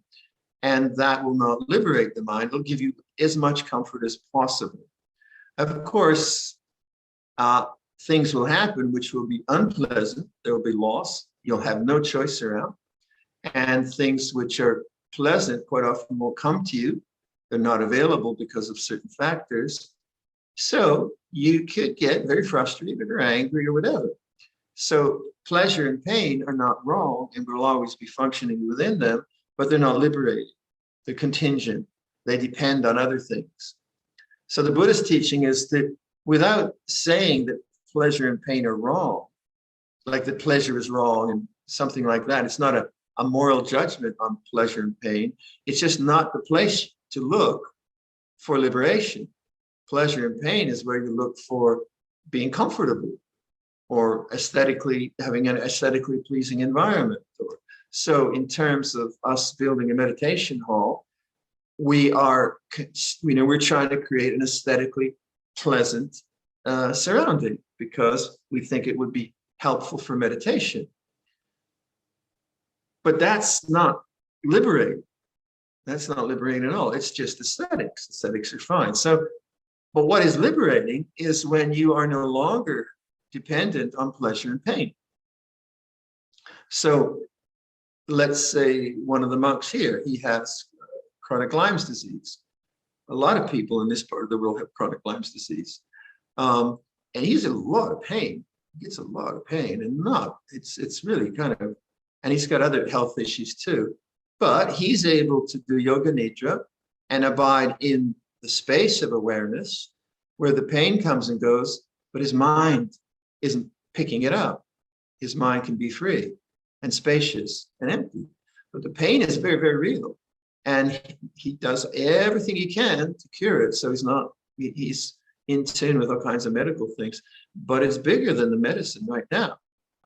Speaker 2: And that will not liberate the mind. It'll give you as much comfort as possible. Of course, things will happen which will be unpleasant. There will be loss. You'll have no choice around. And things which are pleasant quite often will come to you. They're not available because of certain factors. So you could get very frustrated or angry or whatever. So pleasure and pain are not wrong, and we'll always be functioning within them, but they're not liberated. They're contingent. They depend on other things. So the Buddhist teaching is that without saying that pleasure and pain are wrong, like that pleasure is wrong and something like that, it's not a moral judgment on pleasure and pain. It's just not the place to look for liberation. Pleasure and pain is where you look for being comfortable or having an aesthetically pleasing environment. So in terms of us building a meditation hall, we're trying to create an aesthetically pleasant surrounding because we think it would be helpful for meditation. But that's not liberating. That's not liberating at all. It's just aesthetics. Aesthetics are fine. But what is liberating is when you are no longer dependent on pleasure and pain. So let's say one of the monks here, he has chronic Lyme's disease. A lot of people in this part of the world have chronic Lyme's disease. And he's in a lot of pain. He gets a lot of pain and it's really kind of, and he's got other health issues too. But he's able to do yoga nidra and abide in the space of awareness where the pain comes and goes, but his mind isn't picking it up. His mind can be free and spacious and empty. But the pain is very, very real. And he does everything he can to cure it. So he's in tune with all kinds of medical things, but it's bigger than the medicine right now.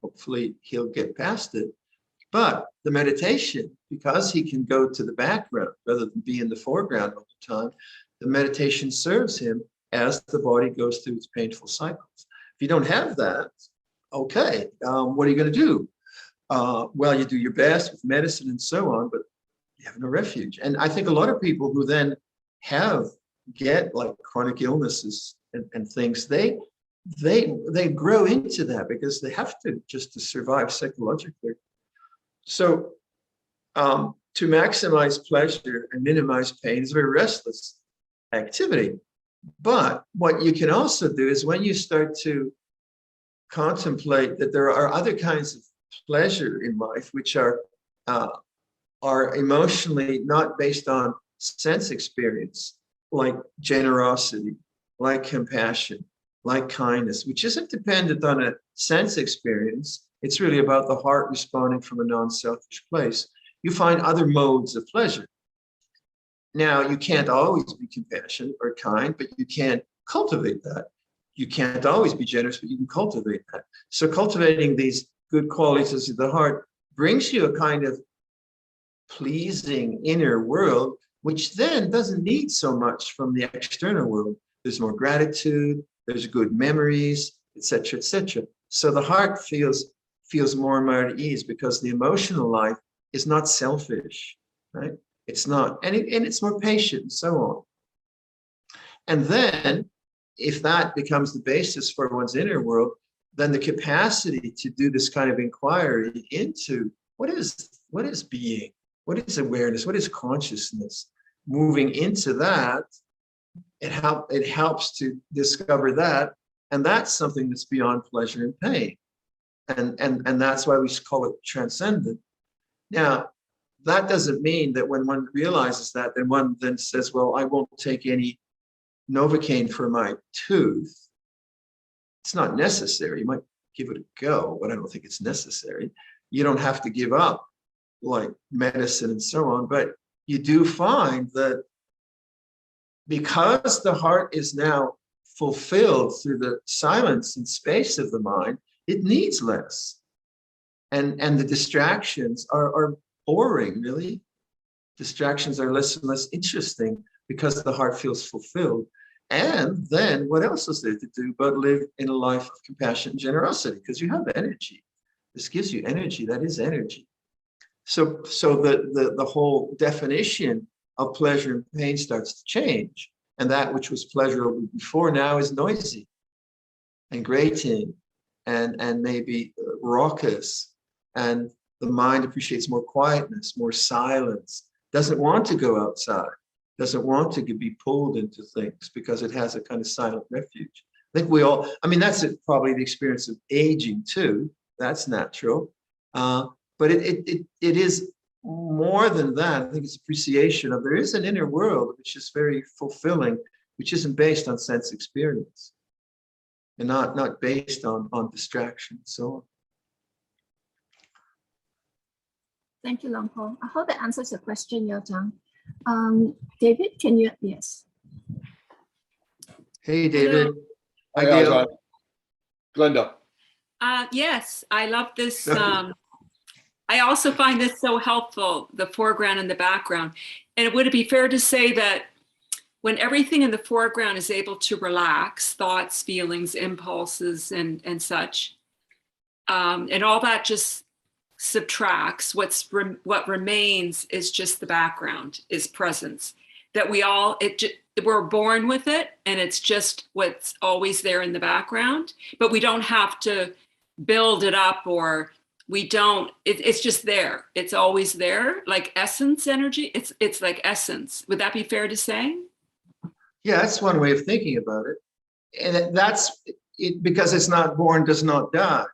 Speaker 2: Hopefully he'll get past it. But the meditation, because he can go to the background rather than be in the foreground all the time, the meditation serves him as the body goes through its painful cycles. If you don't have that, okay, what are you going to do? Well, you do your best with medicine and so on, but you have no refuge. And I think a lot of people who then have get like chronic illnesses and things, they grow into that because they have to just to survive psychologically. So to maximize pleasure and minimize pain is a very restless activity. But what you can also do is when you start to contemplate that there are other kinds of pleasure in life which are emotionally not based on sense experience, like generosity, like compassion, like kindness, which isn't dependent on a sense experience. It's really about the heart responding from a non-selfish place. You find other modes of pleasure. Now, you can't always be compassionate or kind, but you can cultivate that. You can't always be generous, but you can cultivate that. So cultivating these good qualities of the heart brings you a kind of pleasing inner world, which then doesn't need so much from the external world. There's more gratitude, there's good memories, etc., etc. So the heart feels more and more at ease because the emotional life is not selfish, right? It's not, and it's more patient and so on. And then if that becomes the basis for one's inner world, then the capacity to do this kind of inquiry into what is being, what is awareness, what is consciousness, moving into that, it helps to discover that, and that's something that's beyond pleasure and pain, and that's why we call it transcendent. Now, that doesn't mean that when one realizes that, then one then says, well, I won't take any Novocaine for my tooth. It's not necessary. You might give it a go, but I don't think it's necessary. You don't have to give up like medicine and so on, but you do find that because the heart is now fulfilled through the silence and space of the mind, it needs less. And the distractions are boring, really. Distractions are less and less interesting because the heart feels fulfilled. And then what else is there to do but live in a life of compassion and generosity? Because you have energy. This gives you energy. That is energy. So the whole definition of pleasure and pain starts to change. And that which was pleasurable before now is noisy and grating and maybe raucous. And the mind appreciates more quietness, more silence, doesn't want to go outside, doesn't want to be pulled into things because it has a kind of silent refuge. I think we all, I mean, that's probably the experience of aging too. That's natural. But it is more than that. I think it's appreciation of there is an inner world which is very fulfilling, which isn't based on sense experience and not based on distraction and so on.
Speaker 1: Thank you, Luang Por. I hope that answers your question, Yo Zhang. David, can you? Yes.
Speaker 2: Hey, David.
Speaker 6: Hi,
Speaker 2: Gail.
Speaker 6: Glenda.
Speaker 7: Yes, I love this. I also find this so helpful, the foreground and the background. And would it be fair to say that when everything in the foreground is able to relax, thoughts, feelings, impulses, and such, and all that just subtracts, what remains is just the background, is presence. That we're born with it, and it's just what's always there in the background, but we don't have to build it up, or it's just there. It's always there, like essence energy. It's like essence. Would that be fair to say?
Speaker 2: Yeah, that's one way of thinking about it. And that's it, because it's not born, does not die.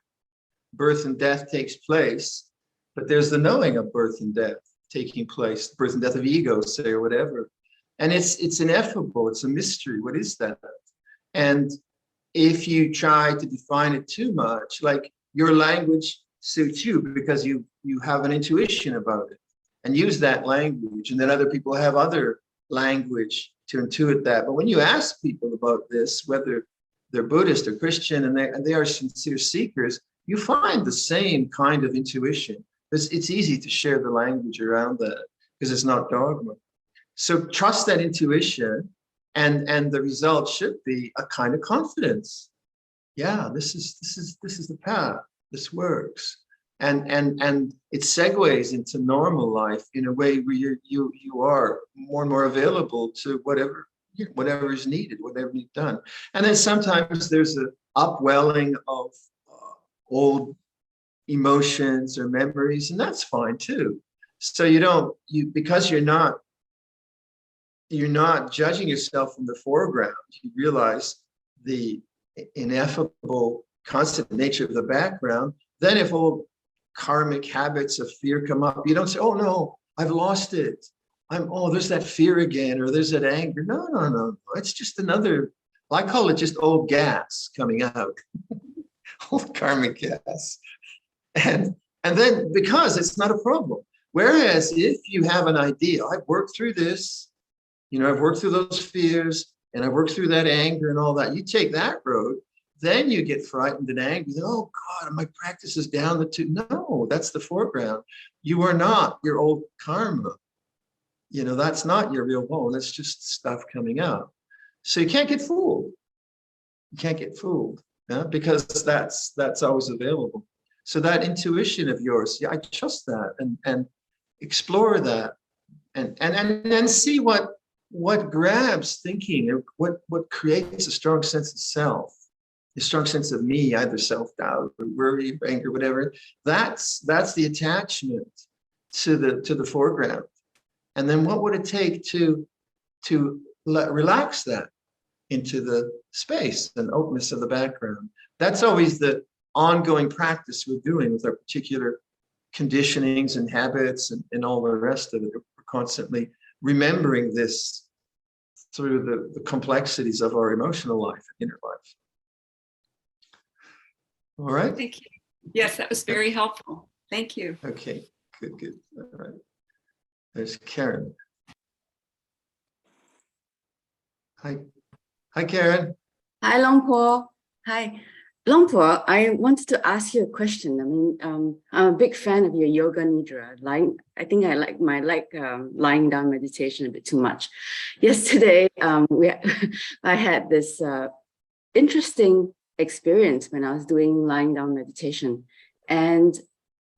Speaker 2: Birth and death takes place, but there's the knowing of birth and death taking place, birth and death of egos, say, or whatever. And it's ineffable, it's a mystery. What is that? And if you try to define it too much, like your language suits you because you have an intuition about it and use that language, and then other people have other language to intuit that. But when you ask people about this, whether they're Buddhist or Christian, and they are sincere seekers, you find the same kind of intuition. It's easy to share the language around that because it's not dogma. So trust that intuition, and the result should be a kind of confidence. Yeah, this is the path. This works, and it segues into normal life in a way where you are more and more available to whatever whatever is needed, whatever needs done. And then sometimes there's an upwelling of old emotions or memories, and that's fine too. So because you're not judging yourself from the foreground, you realize the ineffable constant nature of the background. Then if old karmic habits of fear come up, you don't say, oh no, I've lost it. There's that fear again, or there's that anger. No. It's just another, I call it just old gas coming out, old karmic gas. And then because it's not a problem. Whereas if you have an idea, I've worked through this, I've worked through those fears, and I've worked through that anger and all that. You take that road, then you get frightened and angry. Oh God, my practice is down the tube. No, that's the foreground. You are not your old karma. That's not your real home. That's just stuff coming out. So you can't get fooled. You can't get fooled, because that's always available. So that intuition of yours, I trust that, and explore that, and then see what grabs thinking, or what creates a strong sense of self, a strong sense of me, either self-doubt or worry, or anger, whatever. That's the attachment to the foreground. And then what would it take to relax that into the space and openness of the background? That's always the ongoing practice we're doing with our particular conditionings and habits and all the rest of it. We're constantly remembering this through the complexities of our emotional life, inner life. All right.
Speaker 7: Thank you. Yes, that was very helpful. Thank you.
Speaker 2: Okay, good. All right. There's Karen. Hi, Karen.
Speaker 8: Hi, Luang Por. Hi. Luang Por, I wanted to ask you a question. I mean, I'm a big fan of your yoga nidra. I think I like lying down meditation a bit too much. Yesterday, I had this interesting experience when I was doing lying down meditation. And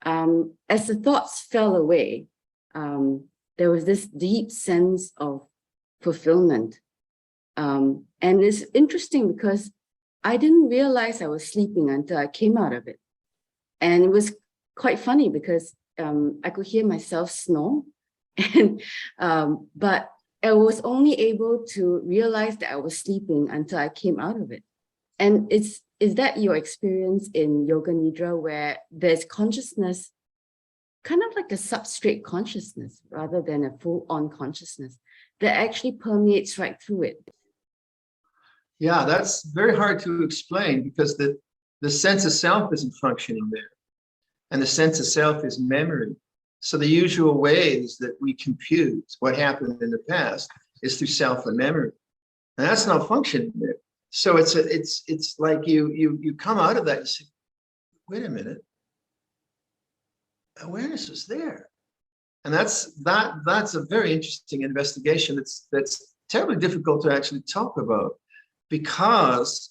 Speaker 8: as the thoughts fell away, there was this deep sense of fulfillment. And it's interesting because I didn't realize I was sleeping until I came out of it. And it was quite funny because I could hear myself snore. And but I was only able to realize that I was sleeping until I came out of it. And is that your experience in Yoga Nidra, where there's consciousness, kind of like a substrate consciousness rather than a full-on consciousness that actually permeates right through it?
Speaker 2: Yeah, that's very hard to explain because the sense of self isn't functioning there. And the sense of self is memory. So the usual ways that we compute what happened in the past is through self and memory. And that's not functioning there. So it's like you come out of that and say, wait a minute, awareness is there. And that's a very interesting investigation that's terribly difficult to actually talk about because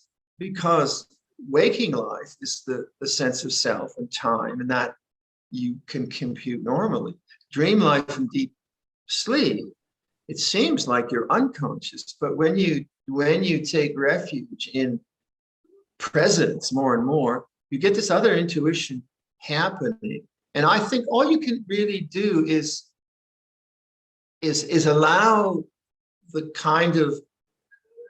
Speaker 2: waking life is the sense of self and time, and that you can compute normally. Dream life and deep sleep, it seems like you're unconscious, but when you take refuge in presence more and more, you get this other intuition happening. And I think all you can really do is allow the kind of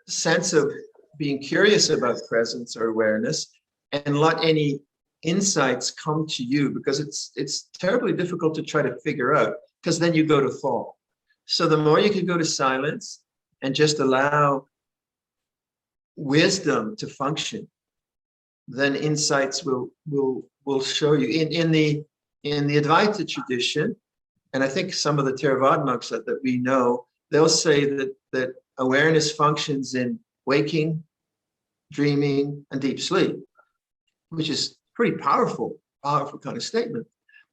Speaker 2: sense of being curious about presence or awareness and let any insights come to you, because it's terribly difficult to try to figure out, because then you go to thought. So the more you can go to silence and just allow wisdom to function, then insights will show you. In the Advaita tradition, and I think some of the Theravada monks that we know, they'll say that awareness functions in waking, dreaming, and deep sleep, which is pretty powerful kind of statement.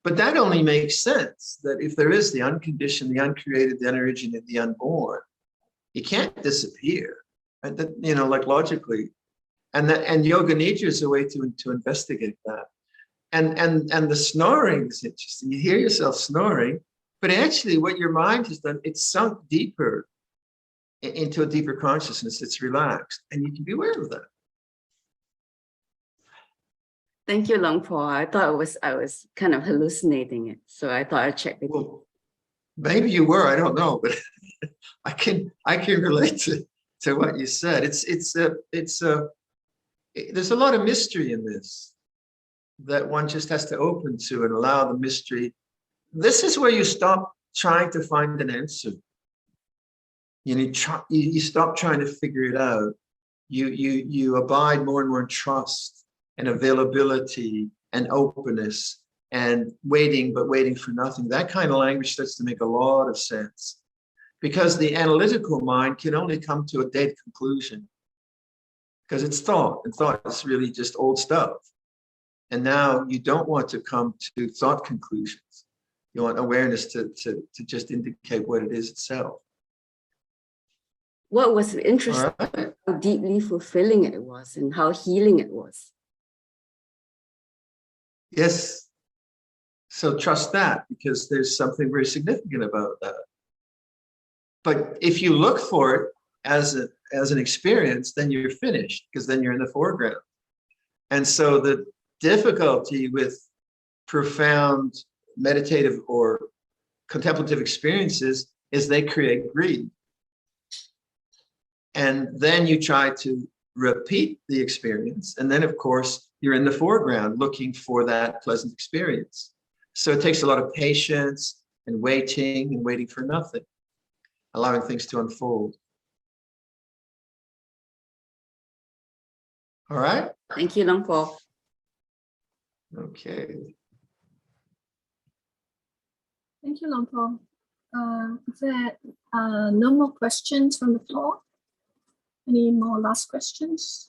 Speaker 2: But that only makes sense, that if there is the unconditioned, the uncreated, the unoriginated, the unborn, it can't disappear, right? That, like logically. And Yoga Nidra is a way to investigate that. And the snoring is interesting. You hear yourself snoring, but actually what your mind has done, it's sunk deeper into a deeper consciousness. It's relaxed, and you can be aware of that.
Speaker 8: Thank you, Luang Por. I thought I was kind of hallucinating it, so I thought I'd check with you.
Speaker 2: Well, maybe you were, I don't know, but I can relate to what you said. There's a lot of mystery in this that one just has to open to and allow the mystery. This is where you stop trying to find an answer. You stop trying to figure it out. You abide more and more in trust and availability and openness and waiting, but waiting for nothing. That kind of language starts to make a lot of sense, because the analytical mind can only come to a dead conclusion because it's thought, and thought is really just old stuff. And now you don't want to come to thought conclusions. You want awareness to just indicate what it is itself.
Speaker 8: What was interesting,
Speaker 2: All right.
Speaker 8: how deeply fulfilling it was and how healing it was.
Speaker 2: Yes. So trust that, because there's something very significant about that. But if you look for it as an experience, then you're finished, because then you're in the foreground. And so the difficulty with profound meditative or contemplative experiences is they create greed. And then you try to repeat the experience. And then, of course, you're in the foreground looking for that pleasant experience. So it takes a lot of patience and waiting for nothing, allowing things to unfold. All right?
Speaker 8: Thank you, Luang Por.
Speaker 2: Okay.
Speaker 1: Thank you, Luang Por. Is there no more questions from the floor? Any more last questions?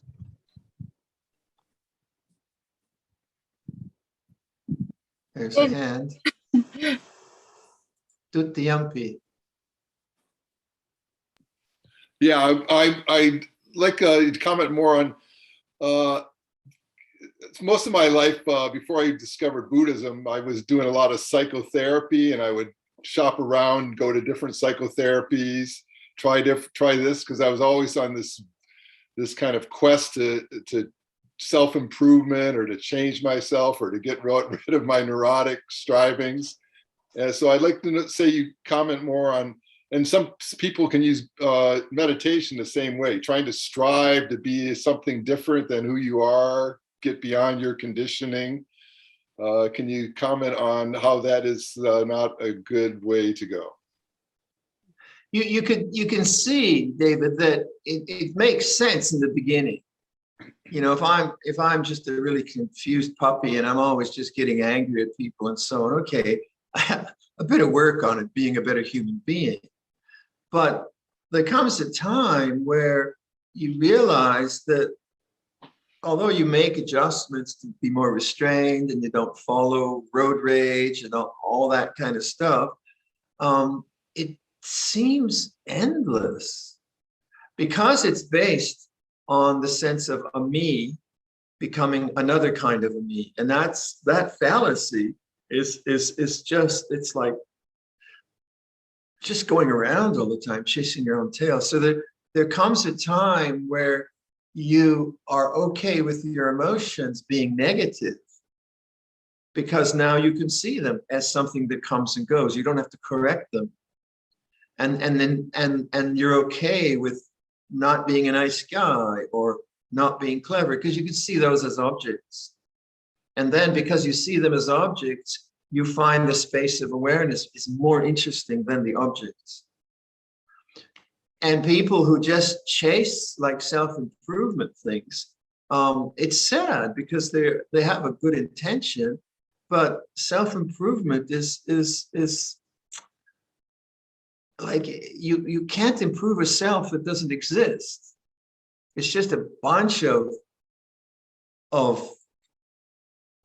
Speaker 2: There's a hand. Tuttiyampi.
Speaker 6: Yeah, I'd like to comment more on most of my life before I discovered Buddhism. I was doing a lot of psychotherapy, and I would shop around, go to different psychotherapies, try this, because I was always on this kind of quest to self-improvement, or to change myself, or to get rid of my neurotic strivings. And so I'd like to say you comment more on, and some people can use meditation the same way, trying to strive to be something different than who you are, get beyond your conditioning. Can you comment on how that is not a good way to go?
Speaker 2: You can see, David, that it makes sense in the beginning. You know, if I'm just a really confused puppy and I'm always just getting angry at people and so on, okay, I have a bit of work on it, being a better human being. But there comes a time where you realize that although you make adjustments to be more restrained and you don't follow road rage and all that kind of stuff, it seems endless, because it's based on the sense of a me becoming another kind of a me. And that fallacy is just, it's like just going around all the time, chasing your own tail. So there comes a time where you are okay with your emotions being negative, because now you can see them as something that comes and goes. You don't have to correct them. And you're okay with not being a nice guy or not being clever, because you can see those as objects. And then because you see them as objects, you find the space of awareness is more interesting than the objects. And people who just chase like self-improvement things, it's sad, because they have a good intention, but self-improvement is like you can't improve a self that doesn't exist. It's just a bunch of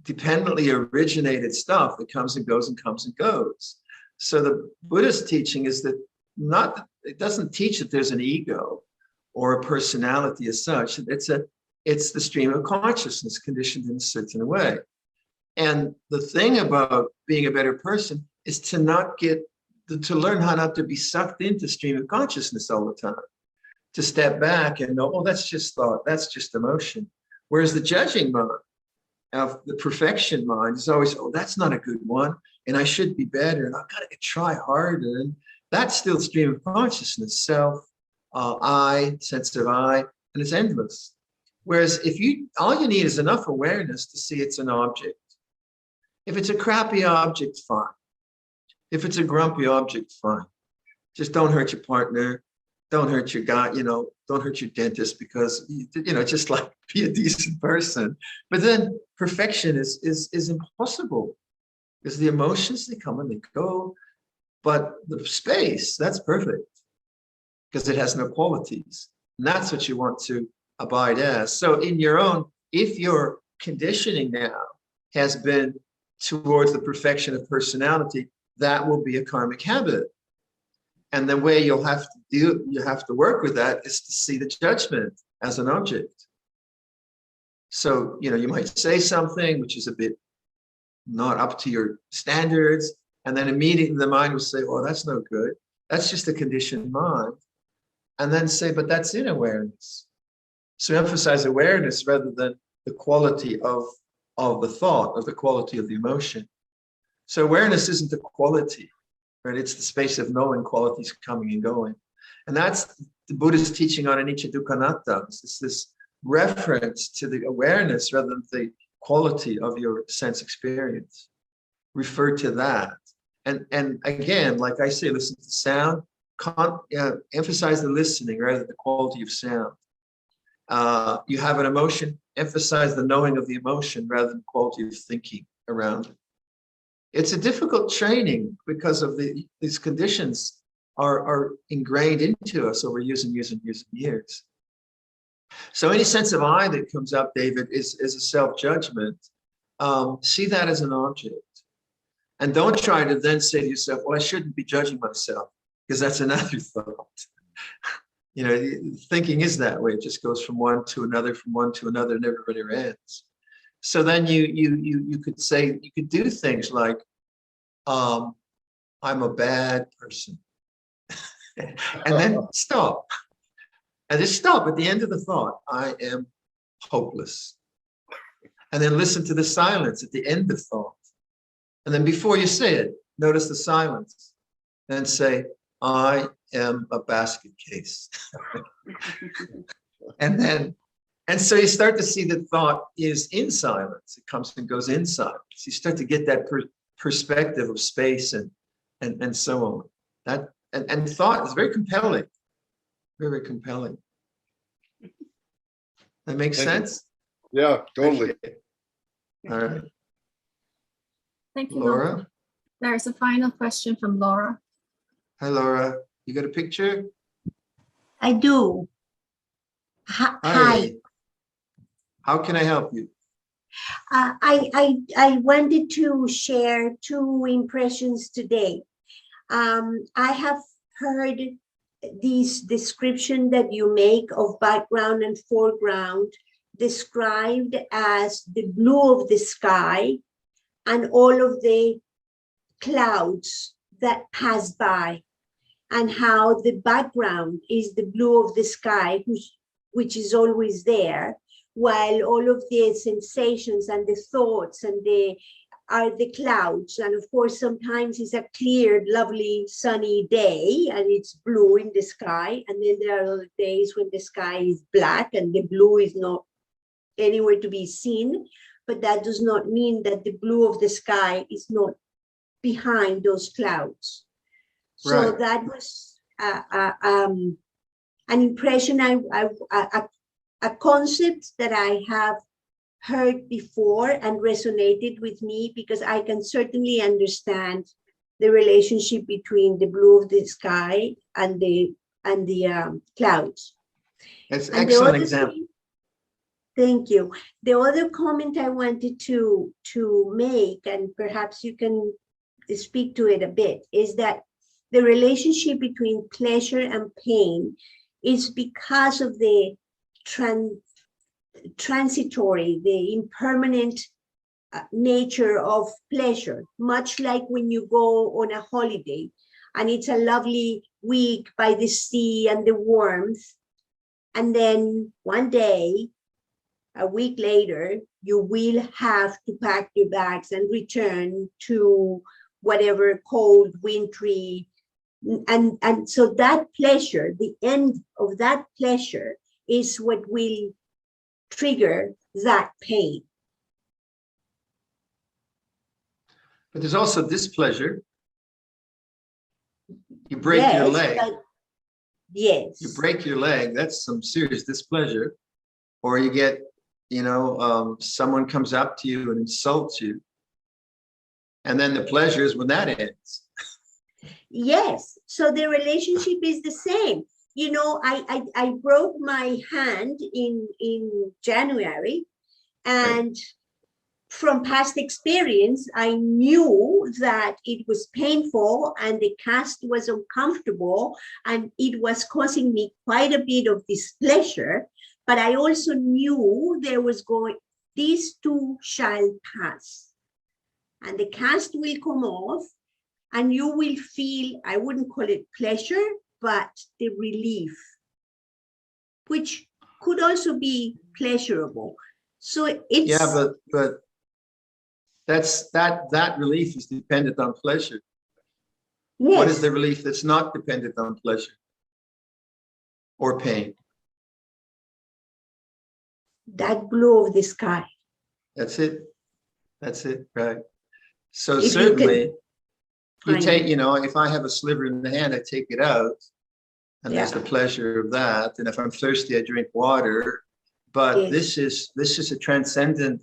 Speaker 2: dependently originated stuff that comes and goes and comes and goes. So the Buddhist teaching is that it doesn't teach that there's an ego or a personality as such. It's the stream of consciousness conditioned in a certain way. And the thing about being a better person is to learn how not to be sucked into stream of consciousness all the time. to step back and know, oh, that's just thought, that's just emotion. Whereas the judging mind, of the perfection mind, is always, oh, that's not a good one, and I should be better, and I've got to try harder. And that's still stream of consciousness, self, I, sense of I, and it's endless. Whereas if all you need is enough awareness to see it's an object. If it's a crappy object, fine. If it's a grumpy object, fine. Just don't hurt your partner. Don't hurt your guy, don't hurt your dentist, because, just like be a decent person. But then perfection is impossible, because the emotions, they come and they go. But the space, that's perfect, because it has no qualities. And that's what you want to abide as. So in your own, if your conditioning now has been towards the perfection of personality, that will be a karmic habit. And the way you have to work with that is to see the judgment as an object. So, you might say something which is a bit not up to your standards, and then immediately the mind will say, oh, that's no good. That's just a conditioned mind. And then say, but that's in awareness. So emphasize awareness rather than the quality of the thought, or the quality of the emotion. So awareness isn't the quality, right? It's the space of knowing qualities coming and going. And that's the Buddha's teaching on anicca dukkha anatta. It's this reference to the awareness rather than the quality of your sense experience. Refer to that. And again, like I say, listen to sound, emphasize the listening rather than the quality of sound. You have an emotion, emphasize the knowing of the emotion rather than the quality of thinking around it. It's a difficult training because of these conditions are ingrained into us over years and years and years and years. So any sense of I that comes up, David, is a self-judgment. See that as an object. And don't try to then say to yourself, well, I shouldn't be judging myself, because that's another thought. Thinking is that way. It just goes from one to another, never really ends. So then you could say, you could do things like, I'm a bad person. And then stop. And just stop at the end of the thought. I am hopeless. And then listen to the silence at the end of thought. And then before you say it, notice the silence. Then say, I am a basket case. And so you start to see that thought is in silence. It comes and goes in silence. You start to get that perspective of space and so on. And thought is very compelling. Very, very compelling. That makes sense?
Speaker 6: Yeah, totally.
Speaker 2: Okay. All right.
Speaker 1: Thank you,
Speaker 2: Laura.
Speaker 1: There's a final question from Laura.
Speaker 2: Hi, Laura. You got a picture?
Speaker 9: I do. Hi.
Speaker 2: How can I help you?
Speaker 9: I wanted to share two impressions today. I have heard this description that you make of background and foreground described as the blue of the sky and all of the clouds that pass by, and how the background is the blue of the sky, which is always there, while all of the sensations and the thoughts and are the clouds. And of course, sometimes it's a clear, lovely, sunny day and it's blue in the sky. And then there are other days when the sky is black and the blue is not anywhere to be seen. But that does not mean that the blue of the sky is not behind those clouds. So
Speaker 2: Right.
Speaker 9: that was an impression, a concept that I have heard before and resonated with me, because I can certainly understand the relationship between the blue of the sky and the clouds.
Speaker 2: That's an
Speaker 9: And the
Speaker 2: excellent
Speaker 9: other
Speaker 2: example.
Speaker 9: thing- Thank you. The other comment I wanted to make, and perhaps you can speak to it a bit, is that the relationship between pleasure and pain is because of the transitory, the impermanent nature of pleasure, much like when you go on a holiday and it's a lovely week by the sea and the warmth, And then one day, a week later, you will have to pack your bags and return to whatever cold, wintry, and so that pleasure, the end of that pleasure is what will trigger that pain.
Speaker 2: But there's also displeasure. You break your leg.
Speaker 9: Yes.
Speaker 2: You break your leg, that's some serious displeasure. Or you get, someone comes up to you and insults you. And then the pleasure is when that ends.
Speaker 9: Yes. So the relationship is the same. I broke my hand in January, and from past experience, I knew that it was painful and the cast was uncomfortable and it was causing me quite a bit of displeasure. But I also knew these two shall pass and the cast will come off and you will feel, I wouldn't call it pleasure, but the relief, which could also be pleasurable. So it's
Speaker 2: but that relief is dependent on pleasure.
Speaker 9: yes.
Speaker 2: What is the relief that's not dependent on pleasure or pain?
Speaker 9: That blue of the sky.
Speaker 2: That's it. Right. So
Speaker 9: If
Speaker 2: certainly you take,
Speaker 9: it.
Speaker 2: if I have a sliver in the hand, I take it out and there's the pleasure of that. And if I'm thirsty, I drink water. But
Speaker 9: Yes.
Speaker 2: this is a transcendent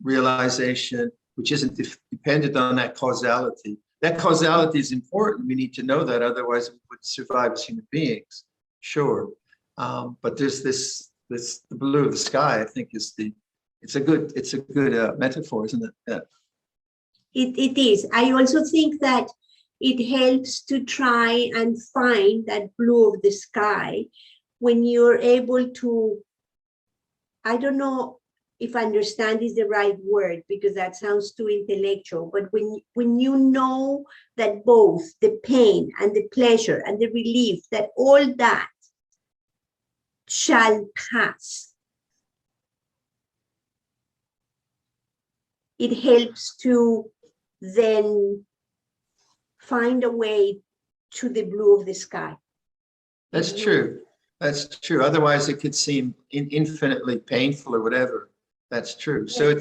Speaker 2: realization which isn't dependent on that causality. That causality is important. We need to know that, otherwise we wouldn't survive as human beings. Sure, but there's the blue of the sky. I think it's a good metaphor, isn't it? Yeah.
Speaker 9: It is. I also think that it helps to try and find that blue of the sky when you're able to, I don't know if understand is the right word because that sounds too intellectual, but when you know that both the pain and the pleasure and the relief, that all that shall pass, it helps to then find a way to the blue of the sky.
Speaker 2: That's true. That's true. Otherwise, it could seem infinitely painful or whatever. That's true. So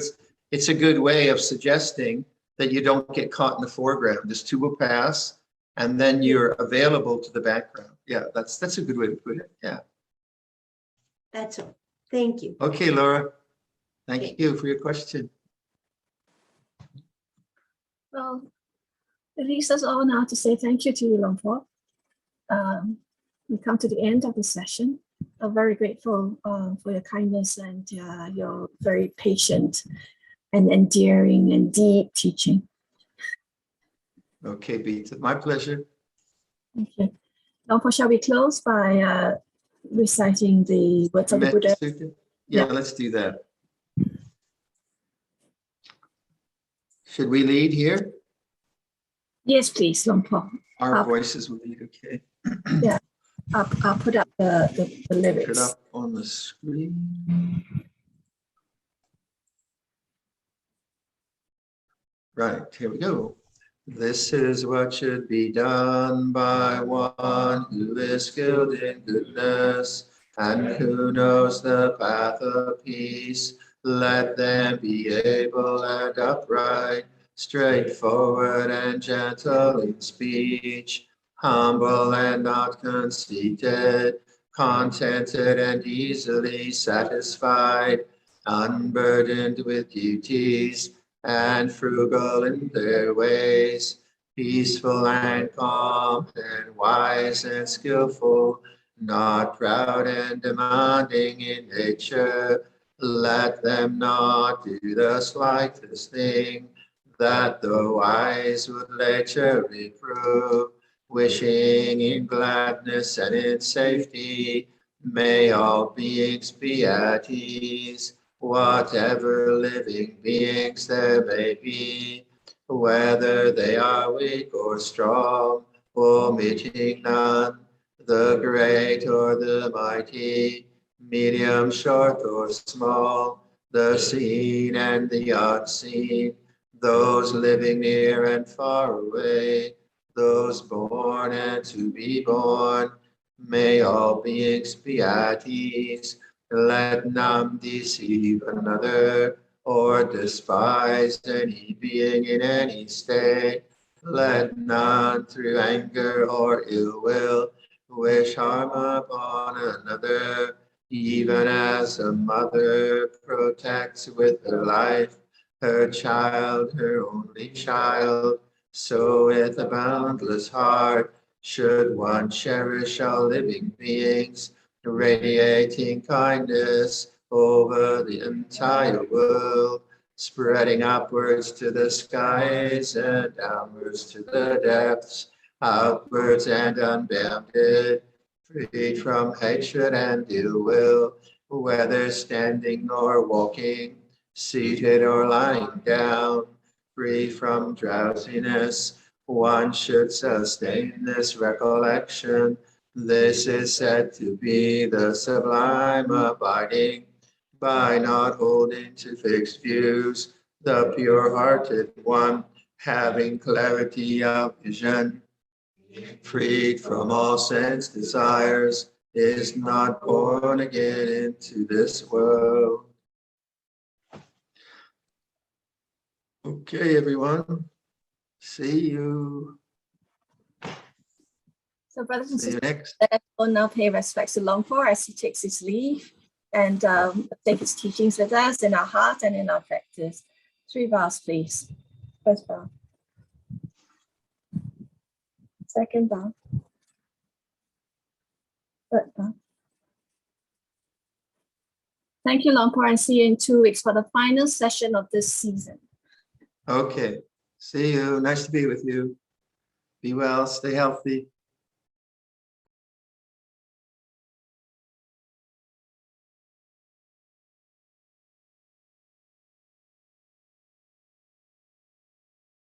Speaker 2: it's a good way of suggesting that you don't get caught in the foreground. This too will pass, and then you're available to the background. Yeah, that's a good way to put it. Yeah.
Speaker 9: That's all. Thank you.
Speaker 2: Okay, Laura. Thank you for your question.
Speaker 1: Well, it leaves us all now to say thank you to you, Luang Por. We come to the end of the session. I'm very grateful for your kindness and your very patient and endearing and deep teaching.
Speaker 2: Okay, Bita, my pleasure.
Speaker 1: Thank you. Luang Por, shall we close by reciting the words of the Buddha?
Speaker 2: Yeah, let's do that. Should we lead here?
Speaker 1: Yes, please, Luang Por.
Speaker 2: Our voices will lead, okay.
Speaker 1: Yeah, I'll put up the lyrics.
Speaker 2: Put it up on the screen. Right, here we go. This is what should be done by one who is skilled in goodness and who knows the path of peace. Let them be able and upright, straightforward and gentle in speech, humble and not conceited, contented and easily satisfied, unburdened with duties, and frugal in their ways, peaceful and calm, and wise and skillful, not proud and demanding in nature. Let them not do the slightest thing that the wise would later reprove, wishing in gladness and in safety. May all beings be at ease, whatever living beings there may be, whether they are weak or strong, omitting none. the great or the mighty, medium, short or small, the seen and the unseen, those living near and far away, those born and to be born. May all beings be at ease. Let none deceive another or despise any being in any state. Let none through anger or ill will wish harm upon another, even as a mother protects with her life her child, her only child, so with a boundless heart should one cherish all living beings, radiating kindness over the entire world, spreading upwards to the skies and downwards to the depths, outwards and unbounded, freed from hatred and ill will, whether standing or walking, seated or lying down, free from drowsiness. One should sustain this recollection. This is said to be the sublime abiding, by not holding to fixed views, the pure-hearted one, having clarity of vision, freed from all sense desires, is not born again into this world. Okay, everyone. See you.
Speaker 1: So, brothers and
Speaker 2: See you
Speaker 1: sisters,
Speaker 2: next.
Speaker 1: we'll now pay respects to Luang Por as he takes his leave and take his teachings with us in our heart and in our practice. 3 bows, please. First bow. Second bow. Third bow. Thank you, Luang Por, and see you in 2 weeks for the final session of this season.
Speaker 2: Okay. See you. Nice to be with you. Be well. Stay healthy.